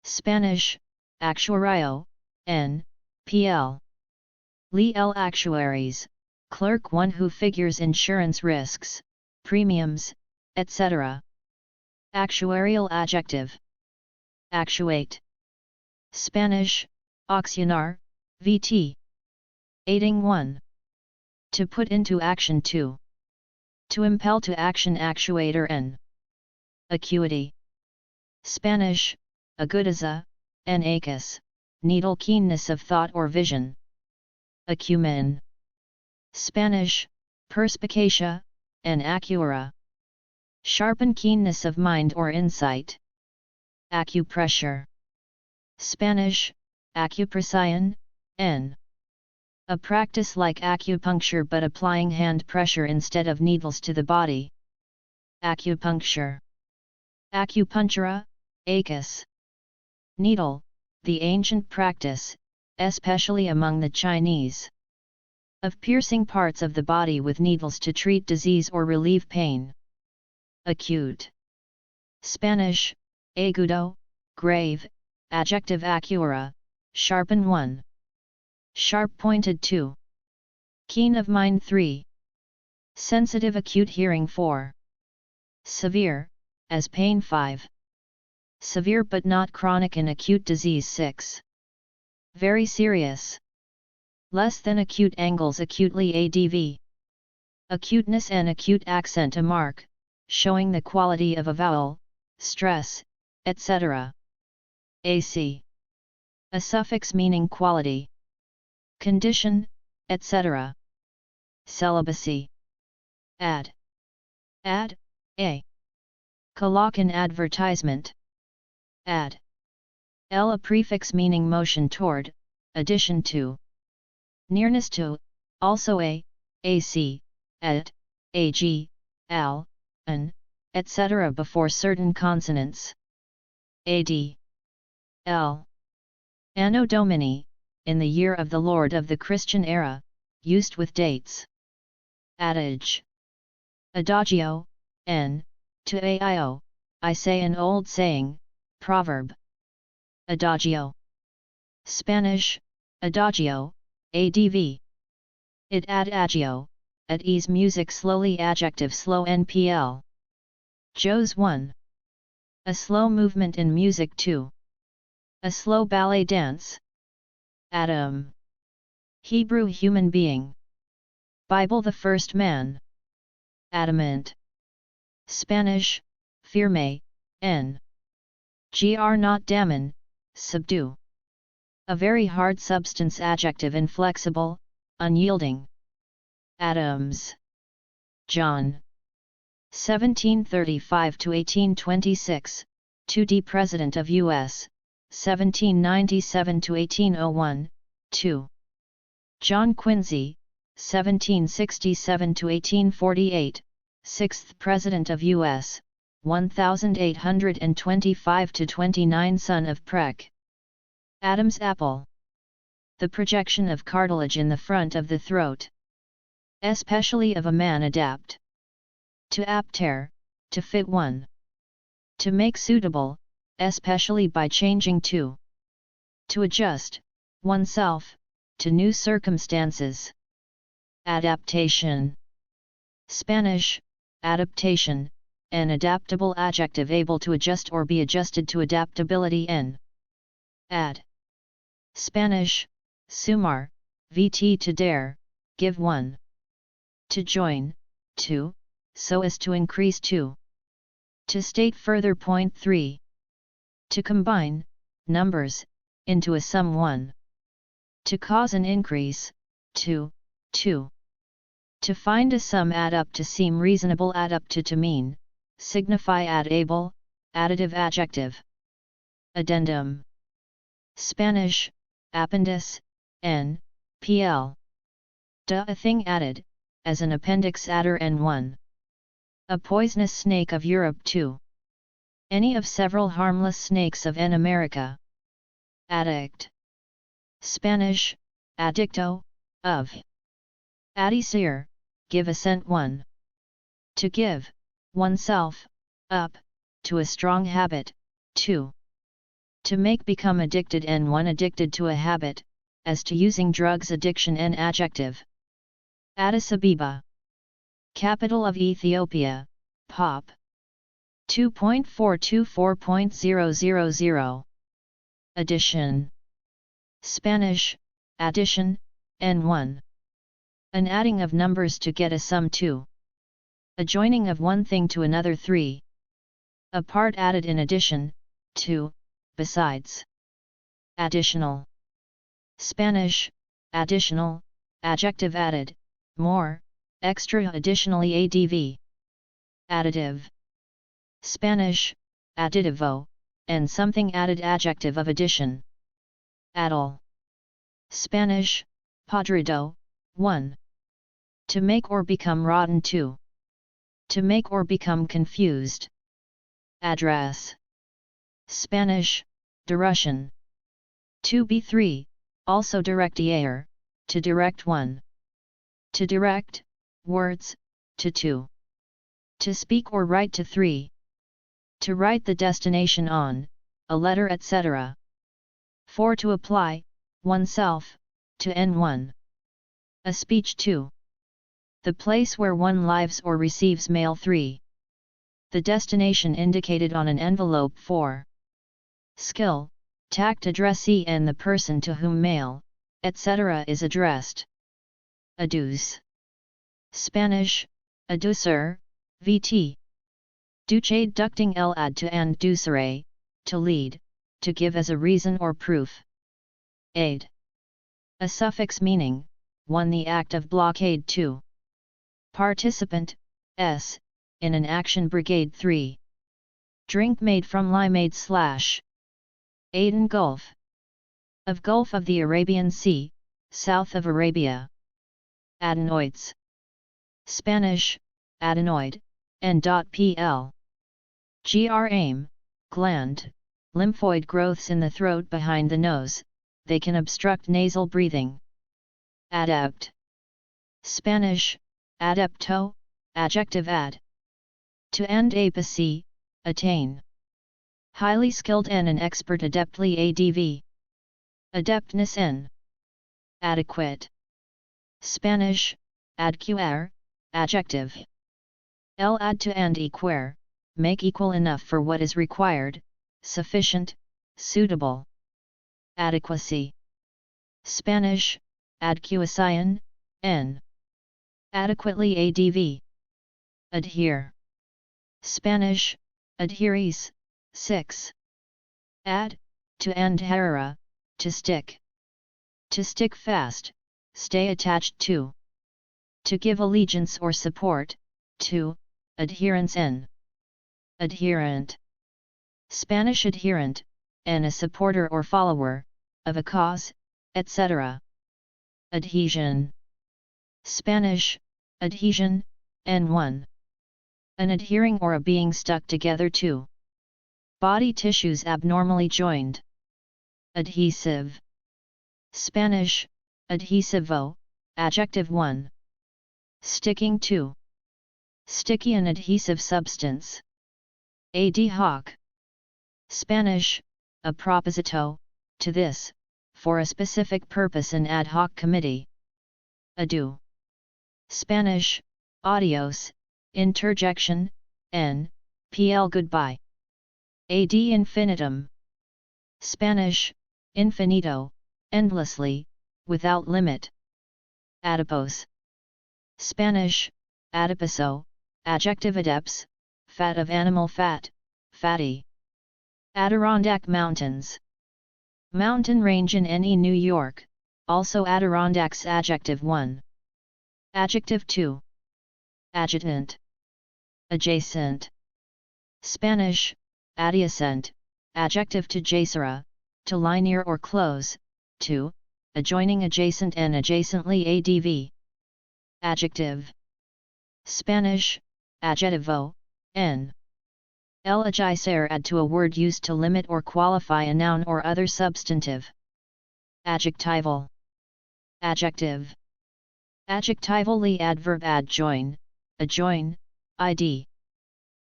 Spanish, actuario, N, PL. L actuaries, clerk 1 who figures insurance risks, premiums, etc. Actuarial adjective. Actuate. Spanish, accionar, VT. Aiding 1. To put into action 2. To impel to action actuator N. Acuity. Spanish, agudeza, N acus, needle keenness of thought or vision. Acumen. Spanish, perspicacia, N accura. Sharpen keenness of mind or insight. Acupressure. Spanish, acupresión, N. A practice like acupuncture but applying hand pressure instead of needles to the body. Acupuncture. Acupunctura, acus. Needle, the ancient practice, especially among the Chinese, of piercing parts of the body with needles to treat disease or relieve pain. Acute. Spanish, agudo, grave, adjective acura, sharpen 1. Sharp-pointed 2. Keen of mind 3. Sensitive acute hearing 4. Severe, as pain 5. Severe but not chronic and acute disease 6. Very serious. Less than acute angles acutely. ADV. Acuteness and acute accent, a mark, showing the quality of a vowel, stress, etc. AC. A suffix meaning quality, condition, etc. Celibacy. Ad. Ad, a. Colloq in advertisement. Ad. L, a prefix meaning motion toward, addition to. Nearness to, also a, ac, at, ag, al, an, etc. before certain consonants. Ad. L. Anno Domini, in the year of the Lord of the Christian era, used with dates. Adage. Adagio, n, to aio, I say, an old saying, proverb. Adagio. Spanish, adagio, adv. It adagio, at ease music slowly adjective slow NPL. Jose 1. A slow movement in music 2. A slow ballet dance. Adam. Hebrew human being. Bible the first man. Adamant. Spanish, firme, n. Gr not damn, subdue. A very hard substance adjective inflexible, unyielding. Adams. John. 1735 to 1826, 2d President of U.S., 1797 to 1801, 2. John Quincy, 1767 to 1848, 6th President of U.S., 1825 to 29, son of Prec. Adam's apple. The projection of cartilage in the front of the throat. Especially of a man adapt. To aptare, to fit one. To make suitable, especially by changing to. To adjust, oneself, to new circumstances. Adaptation. Spanish, adaptation, an adaptable adjective able to adjust or be adjusted to adaptability n. Ad. Spanish, sumar, vt to dare, give one. To join, to, so as to increase to. To state further. Point 3. To combine, numbers, into a sum 1. To cause an increase, 2. To find a sum add up to seem reasonable add up to mean, signify add able, additive adjective. Addendum. Spanish, appendice, n, pl. A thing added, as an appendix adder n1. A poisonous snake of Europe 2. Any of several harmless snakes of N America. Addict. Spanish, addicto, of. Addicere, give assent 1. To give, oneself, up, to a strong habit, 2. To make become addicted n1 addicted to a habit, as to using drugs addiction n adjective. Addis Ababa. Capital of Ethiopia, Pop. 2.424.000. Addition. Spanish, addition, n1. An adding of numbers to get a sum 2. A joining of one thing to another 3. A part added in addition, to, besides. Additional. Spanish, additional, adjective added, more, extra additionally adv. Additive. Spanish, additivo, and something added adjective of addition. Addle. Spanish, podrido, 1. To make or become rotten 2. To make or become confused. Address. Spanish, direction. 2b3, also directier, to direct 1. To direct, words, to 2. To speak or write to 3. To write the destination on, a letter etc. 4. To apply, oneself, to n1. A speech 2. The place where one lives or receives mail 3. The destination indicated on an envelope 4. Skill, tact addressee and the person to whom mail, etc. is addressed. Adduce. Spanish, adducer, vt. Duce ducting el ad to anducere, to lead, to give as a reason or proof. Aid. A suffix meaning, 1. The act of blockade 2. Participant, s, in an action brigade 3. Drink made from limeade / Aden Gulf. Of Gulf of the Arabian Sea, south of Arabia. Adenoids. Spanish, adenoid, n.pl. Gr aim, gland, lymphoid growths in the throat behind the nose, they can obstruct nasal breathing. Adept. Spanish, adepto, adjective ad. To end apacy, attain. Highly skilled n and expert adeptly adv. Adeptness n. Adequate. Spanish, adquire, adjective. El ad to and equere, make equal enough for what is required, sufficient, suitable. Adequacy. Spanish, adquisición, n. Adequately adv. Adhere. Spanish, adheres, 6. Ad, to adhere, to stick. To stick fast, stay attached to. To give allegiance or support, to, adherence n. Adherent. Spanish adherent, and a supporter or follower, of a cause, etc. Adhesion. Spanish, adhesion, n1. An adhering or a being stuck together to. Body tissues abnormally joined. Adhesive. Spanish, adhesivo, adjective 1. Sticking to. Sticky and adhesive substance. Ad hoc. Spanish, a proposito, to this, for a specific purpose an ad hoc committee. Adieu. Spanish, adios, interjection, n, pl goodbye. Ad infinitum. Spanish, infinito, endlessly, without limit. Adipose. Spanish, adiposo, adjective adeps, fat of animal fat, fatty. Adirondack Mountains. Mountain range in NE New York, also Adirondacks adjective 1. Adjective 2. Adjutant. Adjacent. Spanish, adjacent, adjective to jacere, to lie near or close, to, adjoining adjacent and adjacently adv. Adjective. Spanish, adjetivo, n. El adjacere add to a word used to limit or qualify a noun or other substantive. Adjectival. Adjective. Adjectivally adverb adjoin, adjoin, id.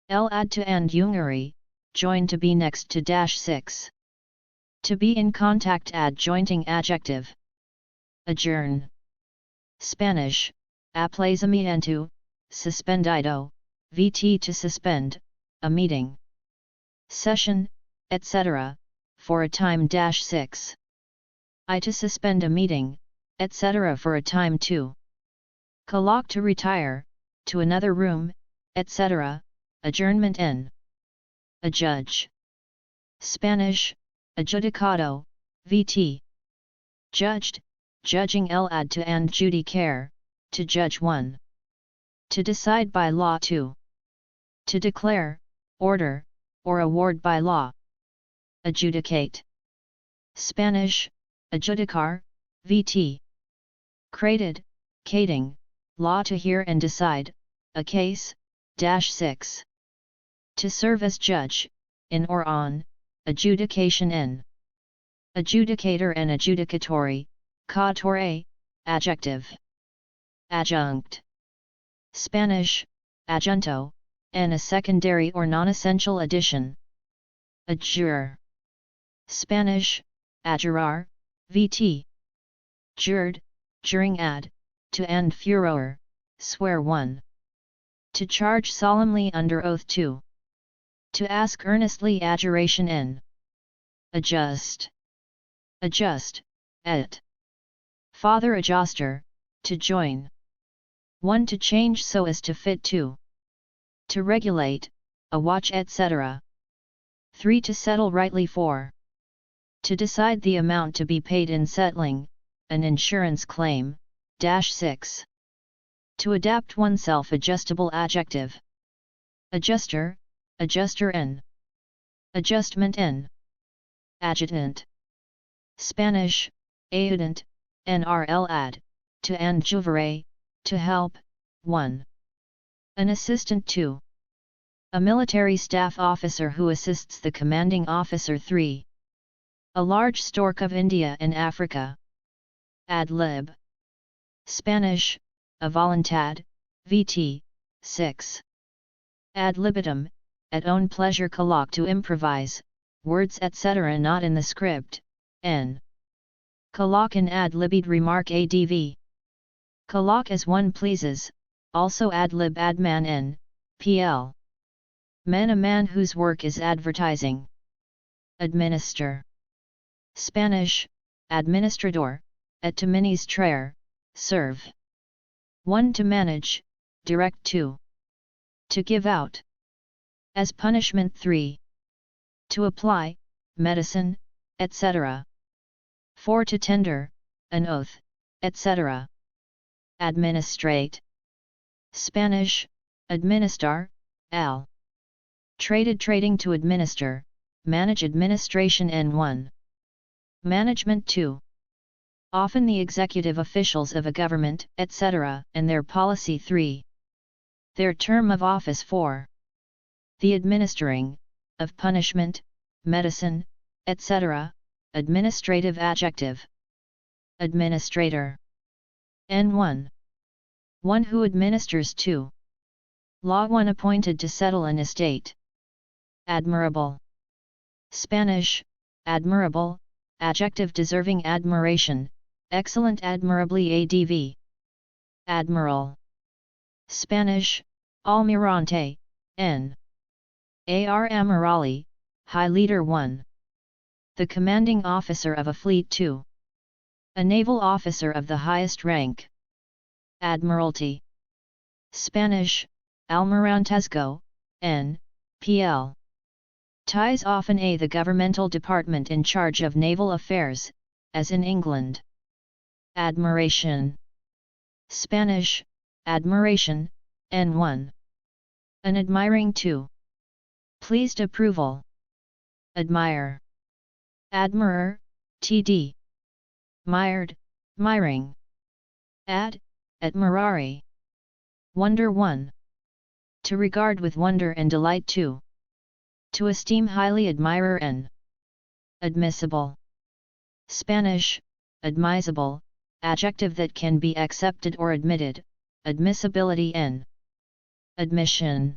El add to and jungeri, join to be next to dash 6. To be in contact adjointing adjective. Adjourn. Spanish, aplazamiento, suspendido, vt to suspend, a meeting, session, etc., for a time dash 6. I to suspend a meeting, etc. for a time too. Colloque to retire, to another room, etc., adjournment n. Adjudge. Spanish, adjudicado, vt. Judged, judging el ad to and judicare, to judge 1. To decide by law 2. To declare, order, or award by law. Adjudicate. Spanish, adjudicar, vt. Created, cating, law to hear and decide, a case, dash 6. To serve as judge, in or on, adjudication n. Adjudicator and adjudicatory, cautore, adjective. Adjunct. Spanish, adjunto, and a secondary or non-essential addition. Adjure. Spanish, adjurar, vt. Jured, juring ad, to and furor, swear 1. To charge solemnly under oath 2. To ask earnestly adjuration n. Adjust. Adjust, et. Father adjuster, to join. 1 to change so as to fit 2. To regulate, a watch etc. 3 to settle rightly 4. To decide the amount to be paid in settling, an insurance claim, dash 6. To adapt oneself adjustable adjective. Adjuster, adjuster n. Adjustment n. Adjutant. Spanish, ayudant, nrl ad, to and juvere, to help, 1. An assistant 2. A military staff officer who assists the commanding officer 3. A large stork of India and Africa. Ad lib. Spanish, a voluntad, vt. 6. Ad libitum, at own pleasure colloque to improvise, words etc. not in the script, n. Colloque and ad libid remark adv. Colloque as one pleases, also ad lib adman n, pl. A man whose work is advertising. Administer. Spanish, administrador, administrar, serve. 1 to manage, direct to. To give out. As punishment 3. To apply, medicine, etc. 4 to tender, an oath, etc. Administrate. Spanish, administrar, al. Trading to administer, manage administration N1. Management 2. Often the executive officials of a government, etc., and their policy 3. Their term of office 4. The administering, of punishment, medicine, etc., administrative adjective. Administrator. N1. One who administers 2. Law 1 appointed to settle an estate. Admirable. Spanish, admirable, adjective deserving admiration, excellent admirably adv. Admiral. Spanish, almirante, n. Ar amirali, high leader 1. The commanding officer of a fleet 2. A naval officer of the highest rank. Admiralty. Spanish, almirantazgo, n. pl. Ties often the governmental department in charge of naval affairs, as in England. Admiration. Spanish, admiration, n1. An admiring 2. Pleased approval. Admire. Admirer, td. Mired, miring. Admirari. Wonder 1. To regard with wonder and delight 2. To esteem highly admirer n. Admissible. Spanish, admissible, adjective that can be accepted or admitted, admissibility n. Admission.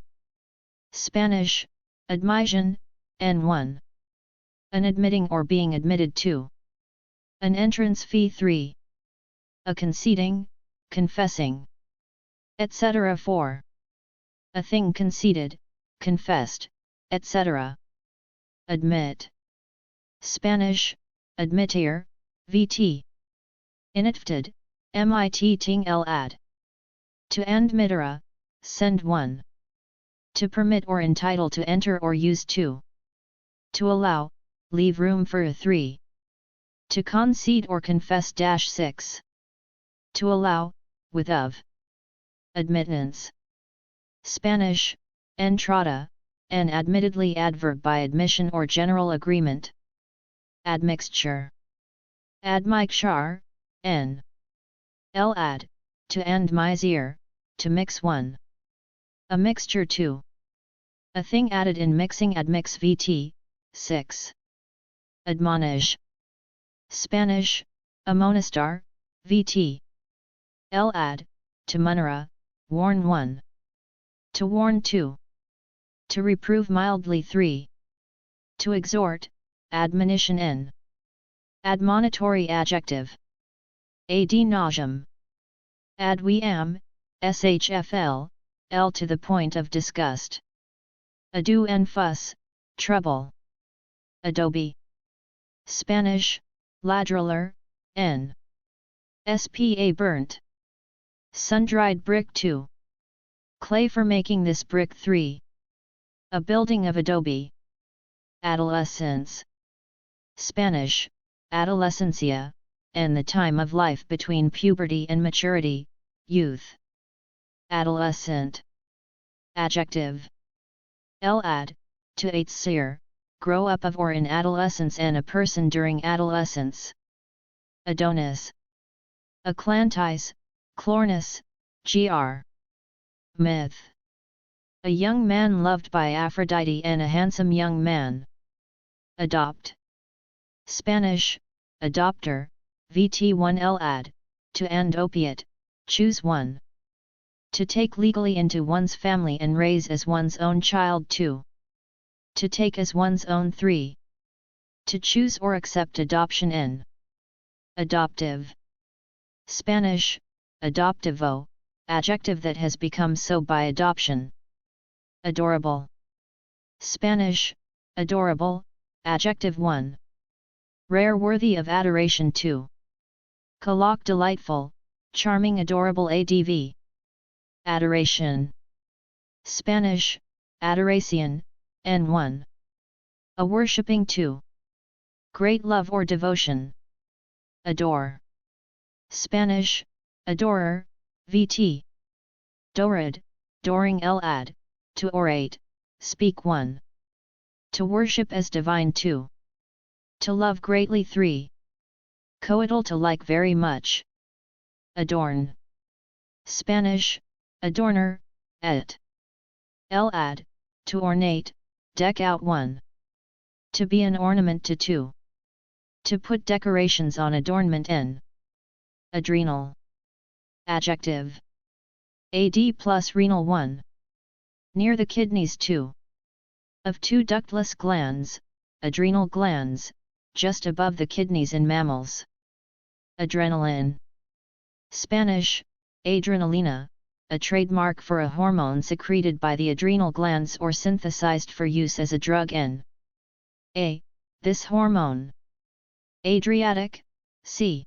Spanish, admission, n1. An admitting or being admitted to. An entrance fee 3. A conceding, confessing. Etc. 4. A thing conceded, confessed, etc. Admit. Spanish, admitir, vt. Initfted, mit ting el ad. To admittere, send 1. To permit or entitle to enter or use 2. To allow, leave room for 3. To concede or confess 6. To allow, with of. Admittance. Spanish, entrada, an admittedly adverb by admission or general agreement. Admixture. Admixture, n. L add, to admixere, to mix 1. A mixture 2. A thing added in mixing admix vt, 6. Admonish. Spanish, amonestar, vt. L add, to munera, warn 1. To warn 2. To reprove mildly 3. To exhort, admonition n. Admonitory adjective. Ad nauseam. Ad weam, shfl, l to the point of disgust. Ado and fuss, trouble. Adobe. Spanish, ladraller, n. Spa burnt. Sun-dried brick 2. Clay for making this brick 3. A building of adobe. Adolescence. Spanish, adolescencia, and the time of life between puberty and maturity, youth. Adolescent. Adjective. Ad, to atsir, grow up of or in adolescence and a person during adolescence. Adonis. Aclantis, chlornus, gr. Myth. A young man loved by Aphrodite and a handsome young man. Adopt. Spanish, adopter, vt1 ad, to and opiate, choose 1. To take legally into one's family and raise as one's own child 2. To take as one's own 3. To choose or accept adoption n. Adoptive. Spanish, adoptivo, adjective that has become so by adoption. Adorable. Spanish, adorable, adjective 1. Rare, worthy of adoration 2. Colloq, delightful, charming, adorable, adv. Adoration. Spanish, adoración, n1. A worshipping 2. Great love or devotion. Adore. Spanish, adorer, vt. Dorad, doring ad, to orate, speak 1. To worship as divine 2. To love greatly 3. Coetal, to like very much. Adorn. Spanish, adorner, et. Ad, to ornate, deck out 1. To be an ornament to 2. To put decorations on adornment n. Adrenal. Adjective. Ad plus renal 1. Near the kidneys 2. Of 2 ductless glands, adrenal glands, just above the kidneys in mammals. Adrenaline. Spanish, adrenalina, a trademark for a hormone secreted by the adrenal glands or synthesized for use as a drug in this hormone. Adriatic, c.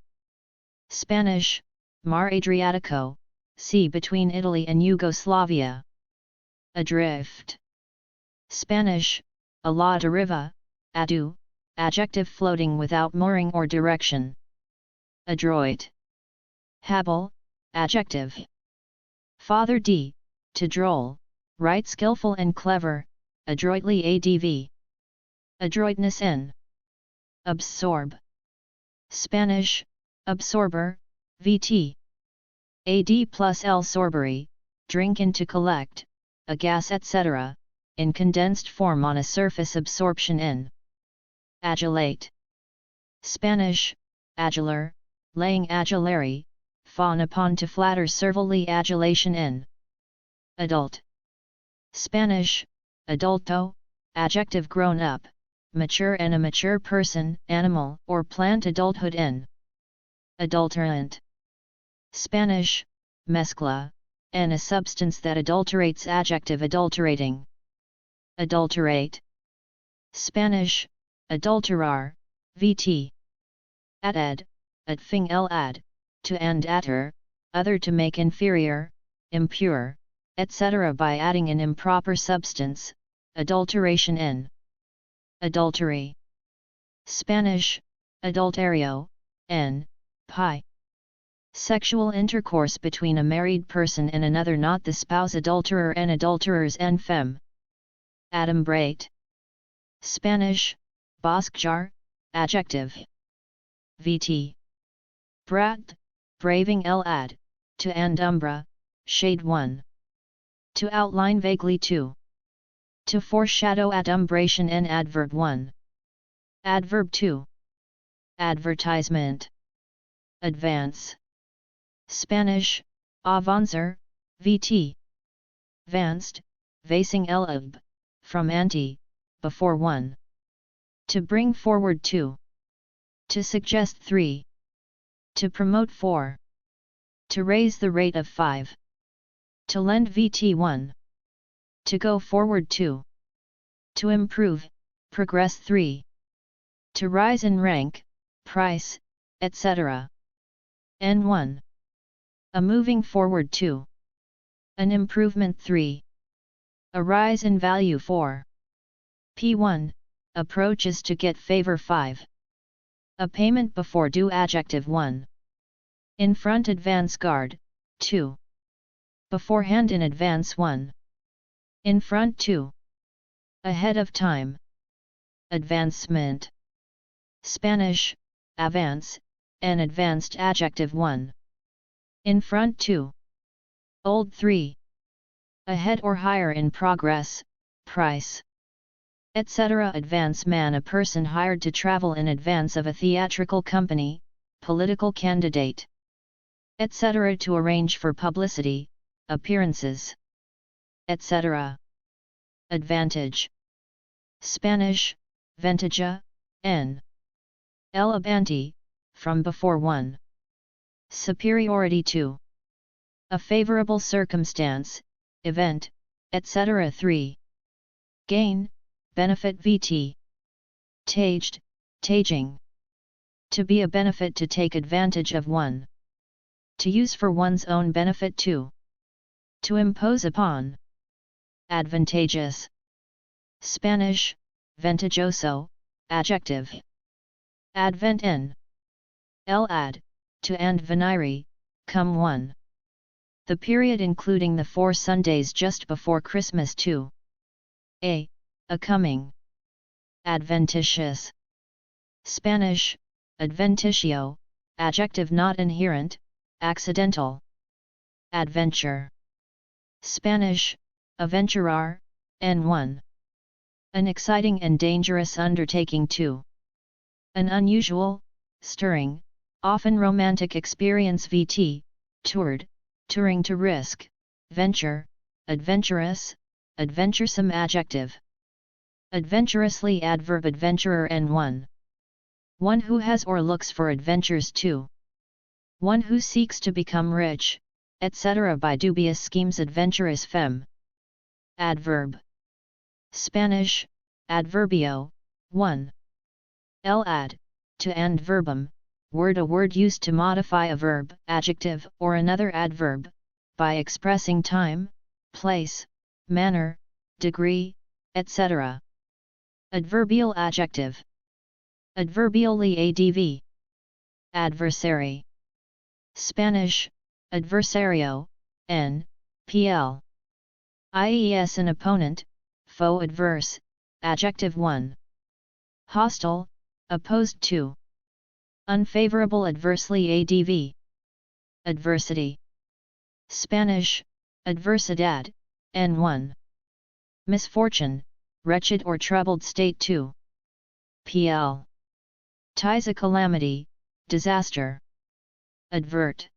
Spanish, Mar Adriatico, sea between Italy and Yugoslavia. Adrift. Spanish, a la deriva, adu, adjective floating without mooring or direction. Adroit. Habile, adjective. Father d, to droll, right, skillful and clever, adroitly, adv. Adroitness n. Absorb. Spanish, absorber, vt. Ad plus l sorbere, drink in, to collect, a gas etc., in condensed form on a surface, absorption n. Adulate. Spanish, adular, laying, adulary, fawn upon, to flatter, servilely, adulation n. Adult. Spanish, adulto, adjective grown up, mature and a mature person, animal or plant, adulthood n. Adulterant. Spanish, mezcla, and a substance that adulterates, adjective adulterating. Adulterate. Spanish, adulterar, vt. At fing el ad, to and atter, other, to make inferior, impure, etc. by adding an improper substance, adulteration n. Adultery. Spanish, adulterio, n. Pi. Sexual intercourse between a married person and another not the spouse, adulterer and adulterers n. Fem. Adumbrate. Spanish, bosquejar, adjective. Vt. Brat, braving el ad, to and umbra, shade 1. To outline vaguely 2. To foreshadow, adumbration n. Adverb 1. Adverb 2. Advertisement. Advance. Spanish, avanzar, vt. Vanced, vasing el ab, from ante, before 1. To bring forward 2. To suggest 3. To promote 4. To raise the rate of 5. To lend vt 1. To go forward 2. To improve, progress 3. To rise in rank, price, etc. n1. A moving forward 2. An improvement 3. A rise in value 4. p1. Approaches to get favor 5. A payment before due, adjective 1. In front, advance guard, 2. Beforehand, in advance 1. In front 2. Ahead of time. Advancement. Spanish, avance, an advanced, adjective 1. In front 2. Old 3. Ahead or higher, in progress, price, etc. Advance man, a person hired to travel in advance of a theatrical company, political candidate, etc. to arrange for publicity, appearances, etc. Advantage. Spanish, ventaja, n. El abante, from before 1. Superiority to. A favorable circumstance, event, etc. 3. Gain, benefit vt. Taged, taging. To be a benefit, to take advantage of one. To use for one's own benefit, to impose upon. Advantageous. Spanish, ventajoso, adjective. Advent n. L ad, to and venire, come one. The period including the 4 Sundays just before Christmas, to a coming. Adventitious. Spanish, adventicio, adjective not inherent, accidental. Adventure. Spanish, aventurar, n1. An exciting and dangerous undertaking, to an unusual, stirring, often romantic experience vt, toured, touring, to risk, venture, adventurous, adventuresome adjective. Adventurously adverb, adventurer n1. One who has or looks for adventures, to one who seeks to become rich, etc. by dubious schemes, adventurous femme. Adverb. Spanish, adverbio, 1. L ad, to and verbum, word, a word used to modify a verb, adjective, or another adverb, by expressing time, place, manner, degree, etc. Adverbial adjective. Adverbially adv. Adversary. Spanish, adversario, n, pl. ies, an opponent, foe, adverse, adjective 1. Hostile, opposed to. Unfavorable, adversely adv. Adversity. Spanish, adversidad, n1. Misfortune, wretched or troubled state, to pl. Ties, a calamity, disaster. Advert.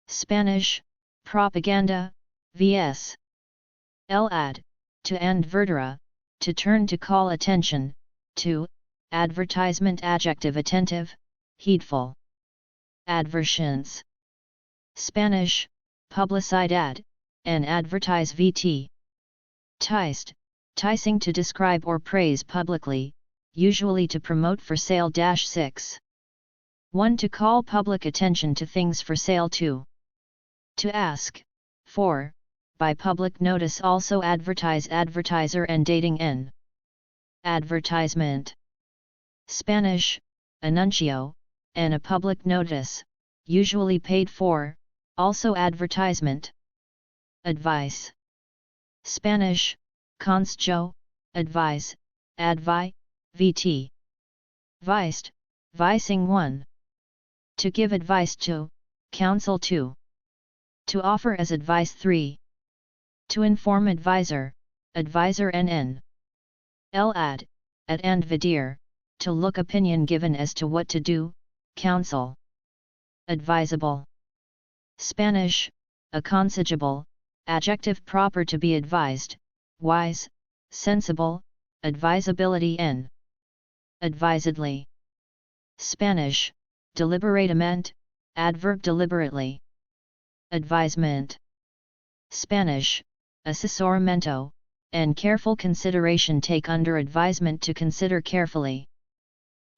Spanish, propaganda, vs. L ad, to and vertera, to turn, to call attention, to advertisement, adjective, attentive, heedful. Adversions. Spanish, publicidad, and advertise vt. Ticed, ticing, to describe or praise publicly, usually to promote for sale. 6. 1. To call public attention to things for sale, to ask for, by public notice, also advertise, advertiser, and dating n. Advertisement. Spanish, anuncio, and a public notice, usually paid for, also advertisement. Advice. Spanish, consejo, advise, advi, vt. Viced, vicing 1. To give advice, to counsel, to offer as advice 3. To inform, advisor, advisor nn. L ad, at and vidir, to look, opinion given as to what to do, counsel. Advisable. Spanish, aconsejable, adjective proper, to be advised, wise, sensible, advisability n. Advisedly. Spanish, deliberatamente, adverb, deliberately. Advisement. Spanish, asesoramiento, and careful consideration, take under advisement, to consider carefully.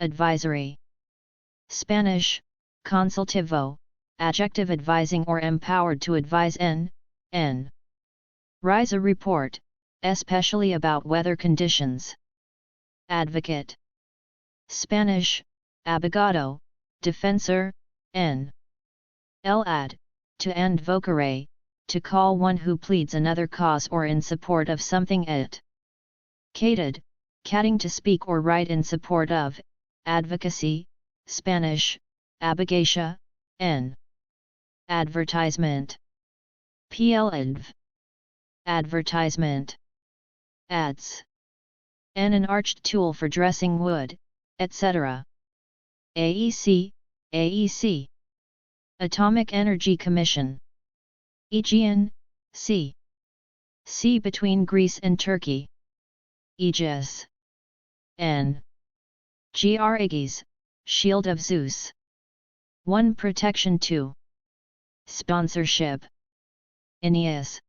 Advisory. Spanish, consultivo, adjective, advising or empowered to advise n. Rise, a report, especially about weather conditions. Advocate. Spanish, abogado, defensor, n. L ad, to and vocare, to call one who pleads another cause or in support of something. Et cated, catting, to speak or write in support of, advocacy. Spanish, abogacia, n. Advertisement. Pl adv. Advertisement. Ads. N, an arched tool for dressing wood, etc. AEC, AEC. Atomic Energy Commission. Aegean, Sea. Sea between Greece and Turkey. Aegis. N. Gr Aegis, Shield of Zeus. 1. Protection. 2. Sponsorship. Aeneas.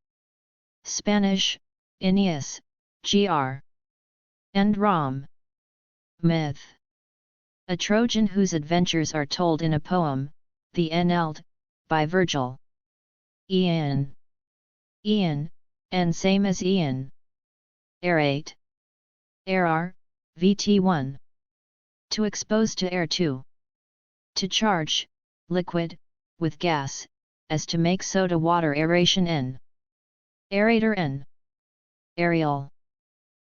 Spanish, Aeneas, Gr. And Rom. Myth. A Trojan whose adventures are told in a poem, the Aeneid, by Virgil. Ian. Ian, and same as Ian. Air 8. Air R, VT1. To expose to air 2. To charge, liquid, with gas, as to make soda water aeration N. Aerator N. Aerial.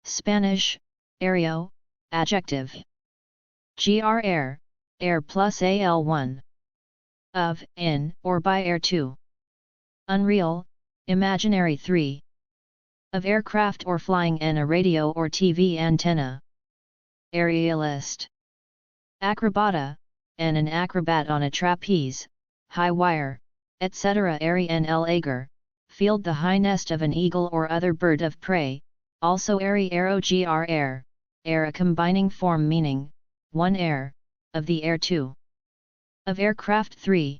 Spanish, aereo, adjective. Gr air, air plus al1. Of, in, or by air 2. Unreal, imaginary 3. Of aircraft or flying and a radio or TV antenna. Aerialist. Acrobata, and an acrobat on a trapeze, high wire, etc. Airy nl ager, field the high nest of an eagle or other bird of prey, also airy arrow gr air, air a combining form meaning, one air, of the air 2. Of aircraft 3.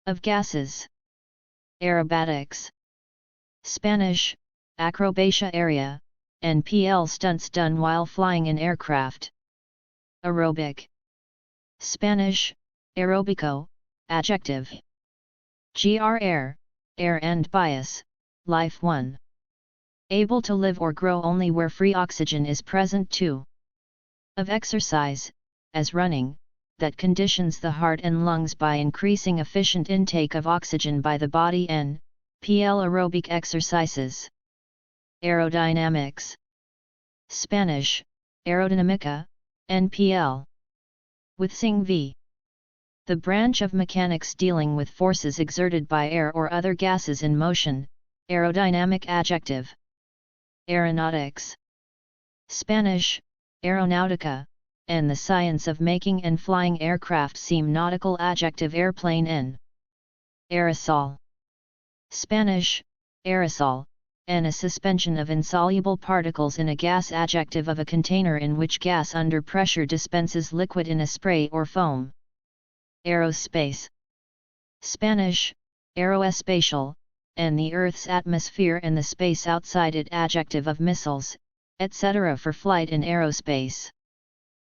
Of gases. Aerobatics. Spanish, acrobatia area, and PL stunts done while flying in aircraft. Aerobic. Spanish, aerobico, adjective. Gr air, air and bias, life 1. Able to live or grow only where free oxygen is present 2. Of exercise, as running, that conditions the heart and lungs by increasing efficient intake of oxygen by the body N, PL aerobic exercises. Aerodynamics. Spanish, aerodynamica, NPL. With Sing v. The branch of mechanics dealing with forces exerted by air or other gases in motion, aerodynamic adjective. Aeronautics. Spanish, aeronautica, and the science of making and flying aircraft seem nautical adjective airplane N. Aerosol. Spanish, aerosol, and a suspension of insoluble particles in a gas adjective of a container in which gas under pressure dispenses liquid in a spray or foam. Aerospace. Spanish, aeroespatial, and the Earth's atmosphere and the space outside it adjective of missiles, etc. for flight in aerospace.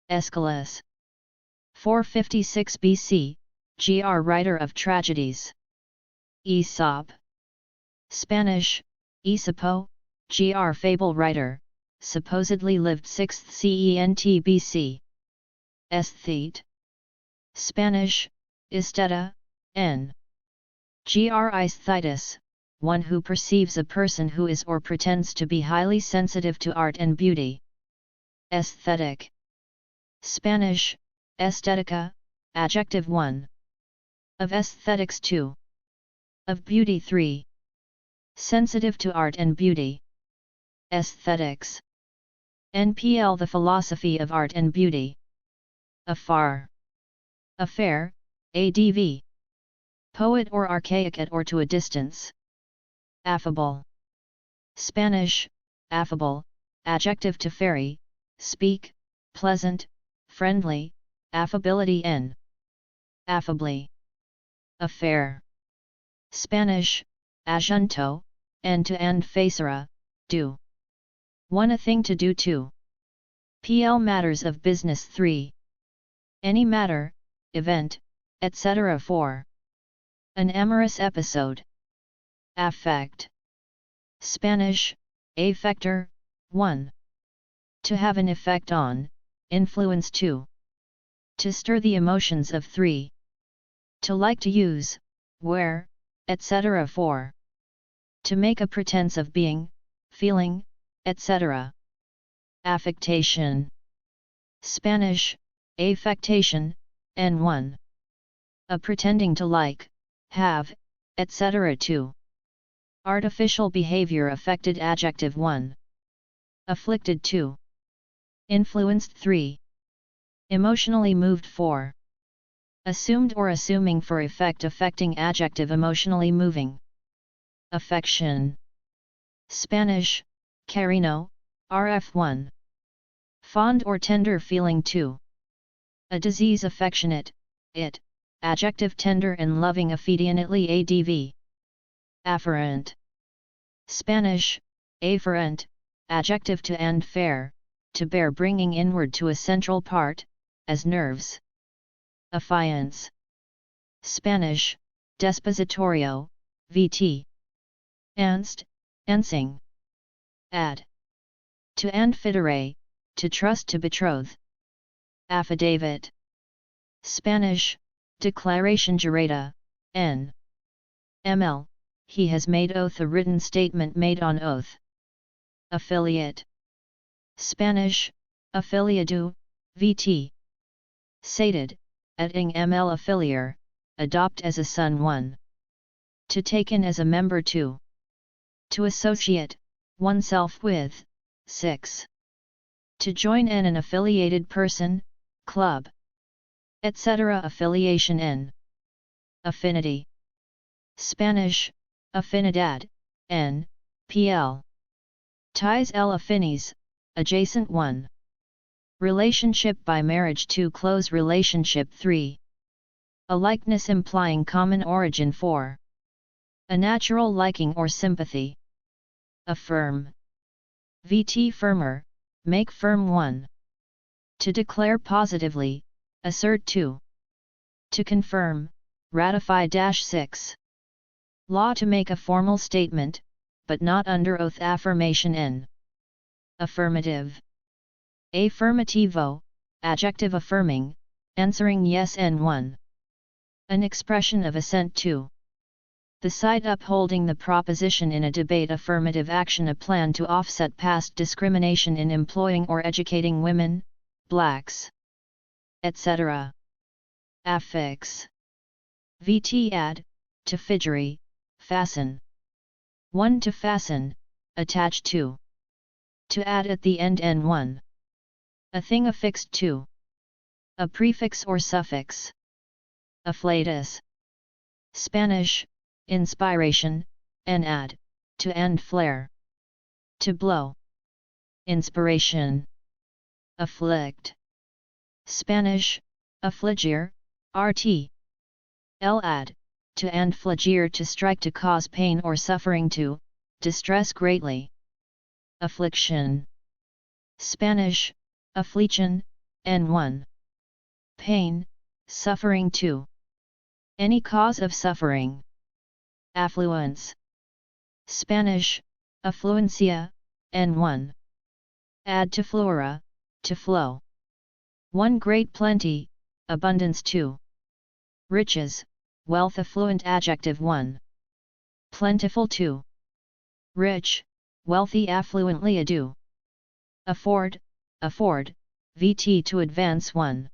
Aeschylus. 456 BC, gr writer of tragedies. Aesop. Spanish, Aesopo, gr fable writer, supposedly lived 6th CENT BC. Aesthete. Spanish, esteta, n. Gr aesthetus, one who perceives a person who is or pretends to be highly sensitive to art and beauty. Aesthetic. Spanish, estetica, adjective 1. Of aesthetics 2. Of beauty 3. Sensitive to art and beauty. Aesthetics. NPL the philosophy of art and beauty. Afar. Affair, ADV. Poet or archaic at or to a distance. Affable. Spanish, affable, adjective to fairy, speak, pleasant, friendly, affability N. Affably. Affair. Spanish, asunto, end-to-end facere, do. 1 a thing to do 2. PL matters of business 3. Any matter, event, etc. 4. An amorous episode. Affect. Spanish, affector, 1. To have an effect on, influence 2. To stir the emotions of 3. To like to use, wear, etc. 4. To make a pretense of being, feeling, etc. Affectation. Spanish, affectation, N1. A pretending to like, have, etc. 2. Artificial behavior affected adjective 1. Afflicted 2. Influenced 3. Emotionally moved 4. Assumed or assuming for effect affecting adjective emotionally moving. Affection. Spanish, cariño, rf1. Fond or tender feeling 2. A disease affectionate, it, adjective tender and loving affectionately adv. Afferent. Spanish, afferent, adjective to end fair, to bear bringing inward to a central part, as nerves. Affiance. Spanish, Despositorio, vt. Anst, ensing. Ad. To anfidere, to trust to betroth. Affidavit. Spanish, Declaration jurada, n. ml, he has made oath a written statement made on oath. Affiliate. Spanish, afiliado, vt. Sated, adding ml affiliar, adopt as a son 1. To take in as a member 2. To associate, oneself with, 6. To join an affiliated person, club, etc. Affiliation n. Affinity. Spanish, afinidad, n. pl. Ties L affinis, adjacent 1. Relationship by marriage 2. Close relationship 3. A likeness implying common origin 4. A natural liking or sympathy. Affirm. Vt firmer, make firm 1. To declare positively, assert 2. To confirm, ratify 6. Law to make a formal statement, but not under oath. Affirmation n. Affirmative. Affirmativo, adjective affirming, answering yes n1. An expression of assent 2. The side upholding the proposition in a debate. Affirmative action, a plan to offset past discrimination in employing or educating women, blacks, etc. Affix. Vt add, to fidgery, fasten. 1. To fasten, attach 2. To add at the end n1. A thing affixed to. A prefix or suffix. Afflatus. Spanish, inspiration, and add, to end flare. To blow. Inspiration. Afflict. Spanish, affligir, rt. El add, to end flagir, to strike, to cause pain or suffering, to distress greatly. Affliction. Spanish, affliction, n1. Pain, suffering 2. Any cause of suffering. Affluence. Spanish, affluencia, n1. Add to flora, to flow. 1. Great plenty, abundance 2. Riches, wealth. Affluent adjective 1. Plentiful 2. Rich, wealthy. Affluently ado. Afford, vt. To advance 1.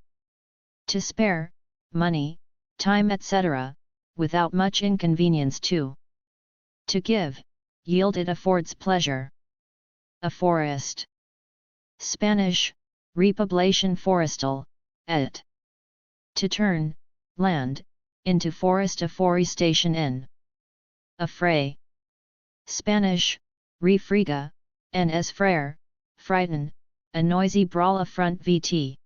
To spare, money, time etc., without much inconvenience 2. To give, yield, it affords pleasure. A forest. Spanish, repoblation forestal, et. To turn, land, into forest. Afforestation n. Affray. Spanish, refriega, n. as frere, frighten, a noisy brawl. Affront vt.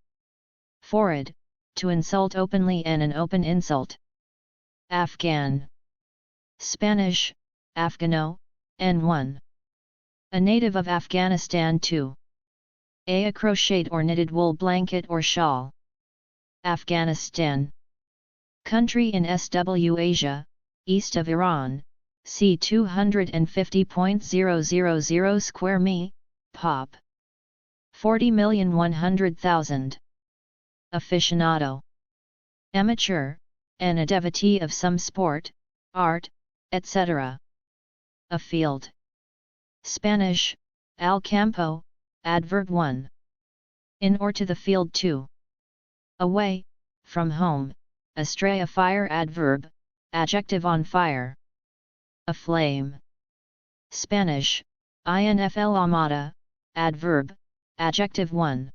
Forward, to insult openly and an open insult. Afghan. Spanish, Afghano, n1. A native of Afghanistan 2. A crocheted or knitted wool blanket or shawl. Afghanistan. Country in SW Asia, east of Iran, c. 250.000 square mi, pop. 40,100,000. Aficionado. Amateur, and a devotee of some sport, art, etc. A field. Spanish, al campo, adverb 1. In or to the field 2. Away, from home, astray. A fire. Adverb, adjective on fire. A flame. Spanish, infl amada, adverb, adjective 1.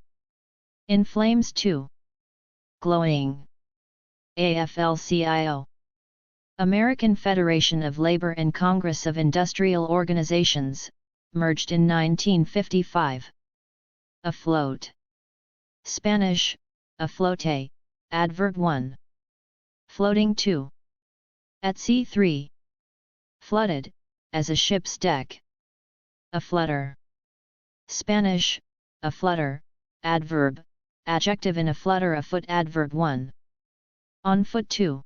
In flames 2. Glowing. AFL-CIO. American Federation of Labor and Congress of Industrial Organizations, merged in 1955. Afloat. Spanish, aflote, adverb 1. Floating 2. At sea 3. Flooded, as a ship's deck. A flutter. Spanish, a flutter, adverb, adjective in a flutter a foot adverb 1. On foot 2.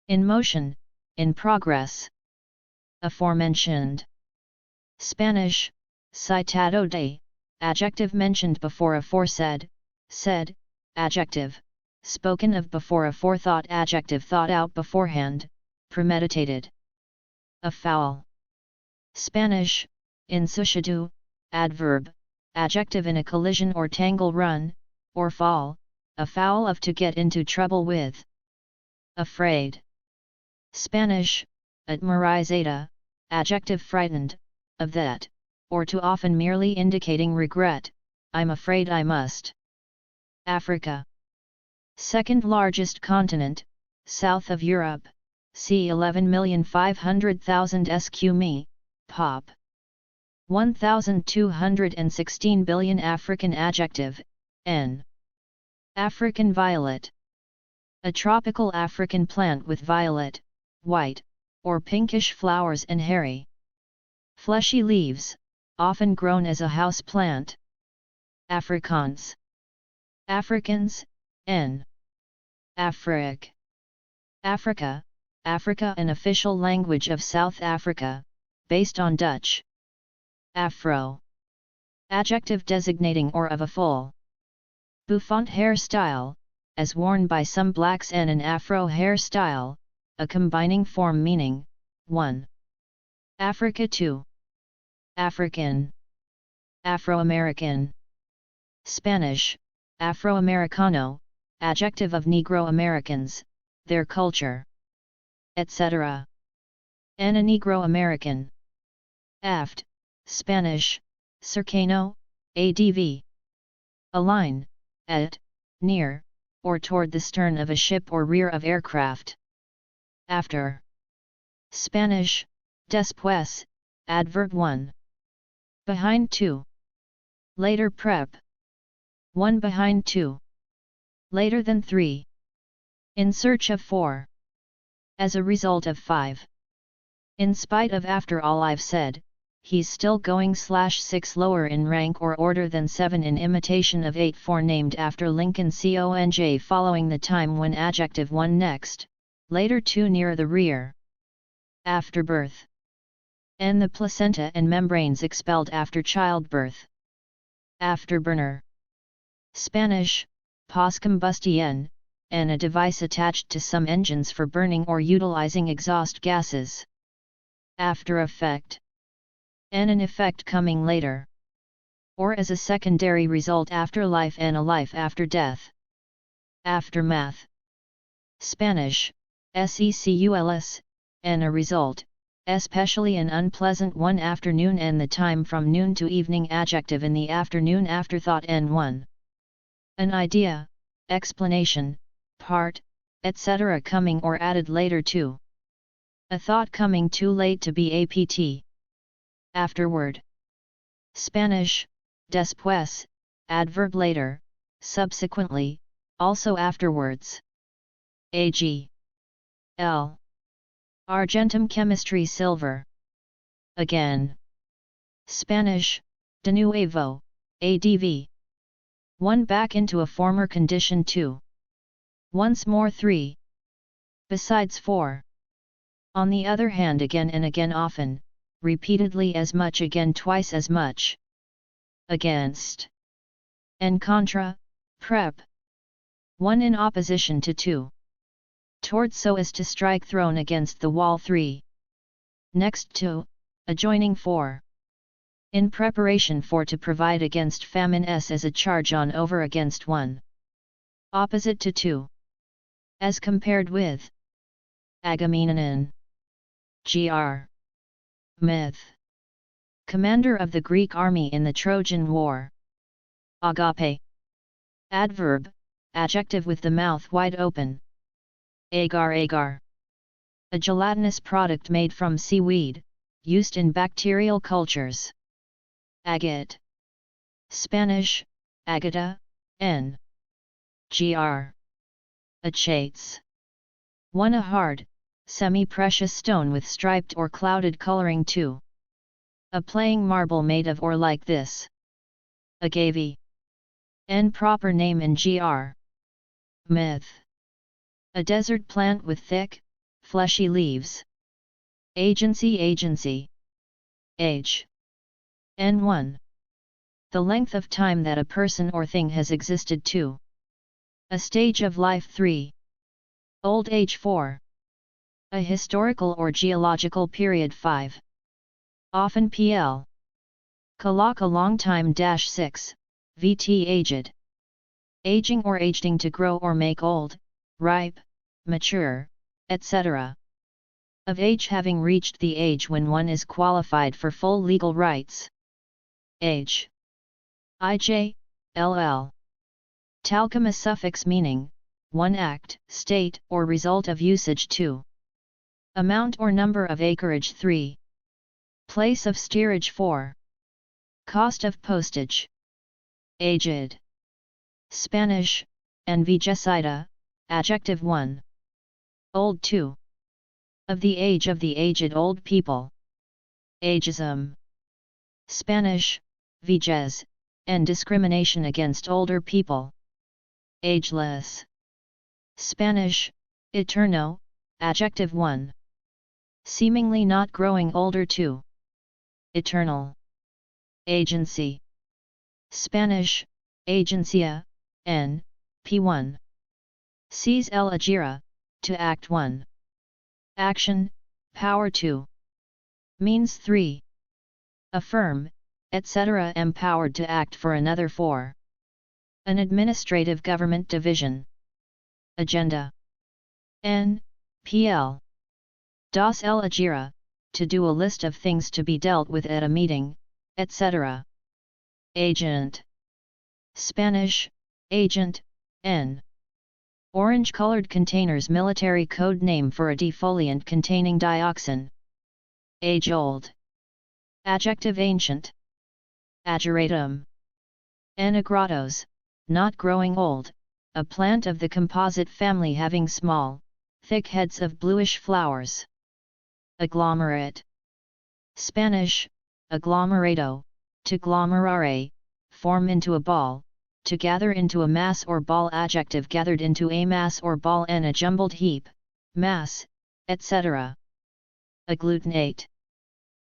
In motion, in progress. Aforementioned. Spanish, citado de, adjective mentioned before aforesaid, said, adjective, spoken of before aforethought adjective thought out beforehand, premeditated. Afoul. Spanish, ensuciado, adverb, adjective in a collision or tangle run, or fall, afoul of to get into trouble with. Afraid. Spanish, atemorizada, adjective frightened, of that, or too often merely indicating regret, I'm afraid I must. Africa. Second largest continent, south of Europe, c. 11,500,000 sq mi, pop. 1,216 billion African adjective, n. African violet. A tropical African plant with violet, white, or pinkish flowers and hairy, fleshy leaves, often grown as a house plant. Afrikaans. Africans, n. Afrique. Africa, Africa an official language of South Africa, based on Dutch. Afro. Adjective designating or of a full, bouffant hairstyle, as worn by some blacks, and an afro hairstyle, a combining form meaning, 1. Africa 2. African. Afro-American. Spanish, Afro-Americano, adjective of Negro Americans, their culture, etc. And a Negro American. Aft, Spanish, cercano, adv. A line, at, near, or toward the stern of a ship or rear of aircraft. After. Spanish, después, adverb 1. Behind 2. Later prep. 1 behind 2. Later than 3. In search of 4. As a result of 5. In spite of after all I've said, he's still going /6 lower in rank or order than 7 in imitation of 8 4 named after Lincoln Conj following the time when adjective 1 next, later 2 near the rear. Afterbirth. And the placenta and membranes expelled after childbirth. Afterburner. Spanish, postcombustion, and a device attached to some engines for burning or utilizing exhaust gases. After effect. And an effect coming later. Or as a secondary result after life and a life after death. Aftermath. Spanish, seculs, and a result, especially an unpleasant one afternoon and the time from noon to evening adjective in the afternoon afterthought n1. An idea, explanation, part, etc. coming or added later to. A thought coming too late to be apt. Afterward. Spanish, después, adverb later, subsequently, also afterwards. Ag. L. Argentum chemistry silver. Again. Spanish, de nuevo, adv. 1 back into a former condition 2. Once more 3. Besides 4. On the other hand again and again often, repeatedly as much again twice as much. Against. En contra, prep. 1 in opposition to 2. Toward so as to strike thrown against the wall 3. Next to, adjoining 4. In preparation for to provide against famine s as a charge on over against 1. Opposite to 2. As compared with. Agamemnon. Gr. Myth. Commander of the Greek army in the Trojan War. Agape. Adverb, adjective with the mouth wide open. Agar agar. A gelatinous product made from seaweed, used in bacterial cultures. Agate. Spanish, agata, n. Gr. Achates. 1 a hard, semi-precious stone with striped or clouded coloring 2. A playing marble made of or like this. Agave. N proper name in gr. Myth. A desert plant with thick, fleshy leaves. Agency. Age. N1. The length of time that a person or thing has existed. 2. A stage of life. 3. Old age. 4. A historical or geological period. 5. Often pl. Kalak a long time. 6. Vt aged. Aging or aging to grow or make old, ripe, mature, etc. Of age, having reached the age when one is qualified for full legal rights. Age. Ij, ll. Talcum a suffix meaning, one act, state or result of usage. 2. Amount or number of acreage. 3. Place of steerage. 4. Cost of postage. Aged. Spanish, envejecida, adjective. 1. Old. 2. Of the age, of the aged, old people. Ageism. Spanish, vejez, and discrimination against older people. Ageless. Spanish, eterno, adjective. 1. Seemingly not growing older. 2. Eternal. Agency. Spanish, agencia, n, p1. Sees el agira, to act. 1. Action, power. 2. Means. 3. Affirm, etc. Empowered to act for another. 4. An administrative government division. Agenda. N, pl. Das el agira, to do a list of things to be dealt with at a meeting, etc. Agent. Spanish, agent, n. Orange-colored containers, military code name for a defoliant containing dioxin. Age-old. Adjective. Ancient. Ageratum. Anagrados, not growing old, a plant of the composite family having small, thick heads of bluish flowers. Agglomerate. Spanish, aglomerado, to glomerare, form into a ball, to gather into a mass or ball. Adjective. Gathered into a mass or ball and a jumbled heap, mass, etc. Agglutinate.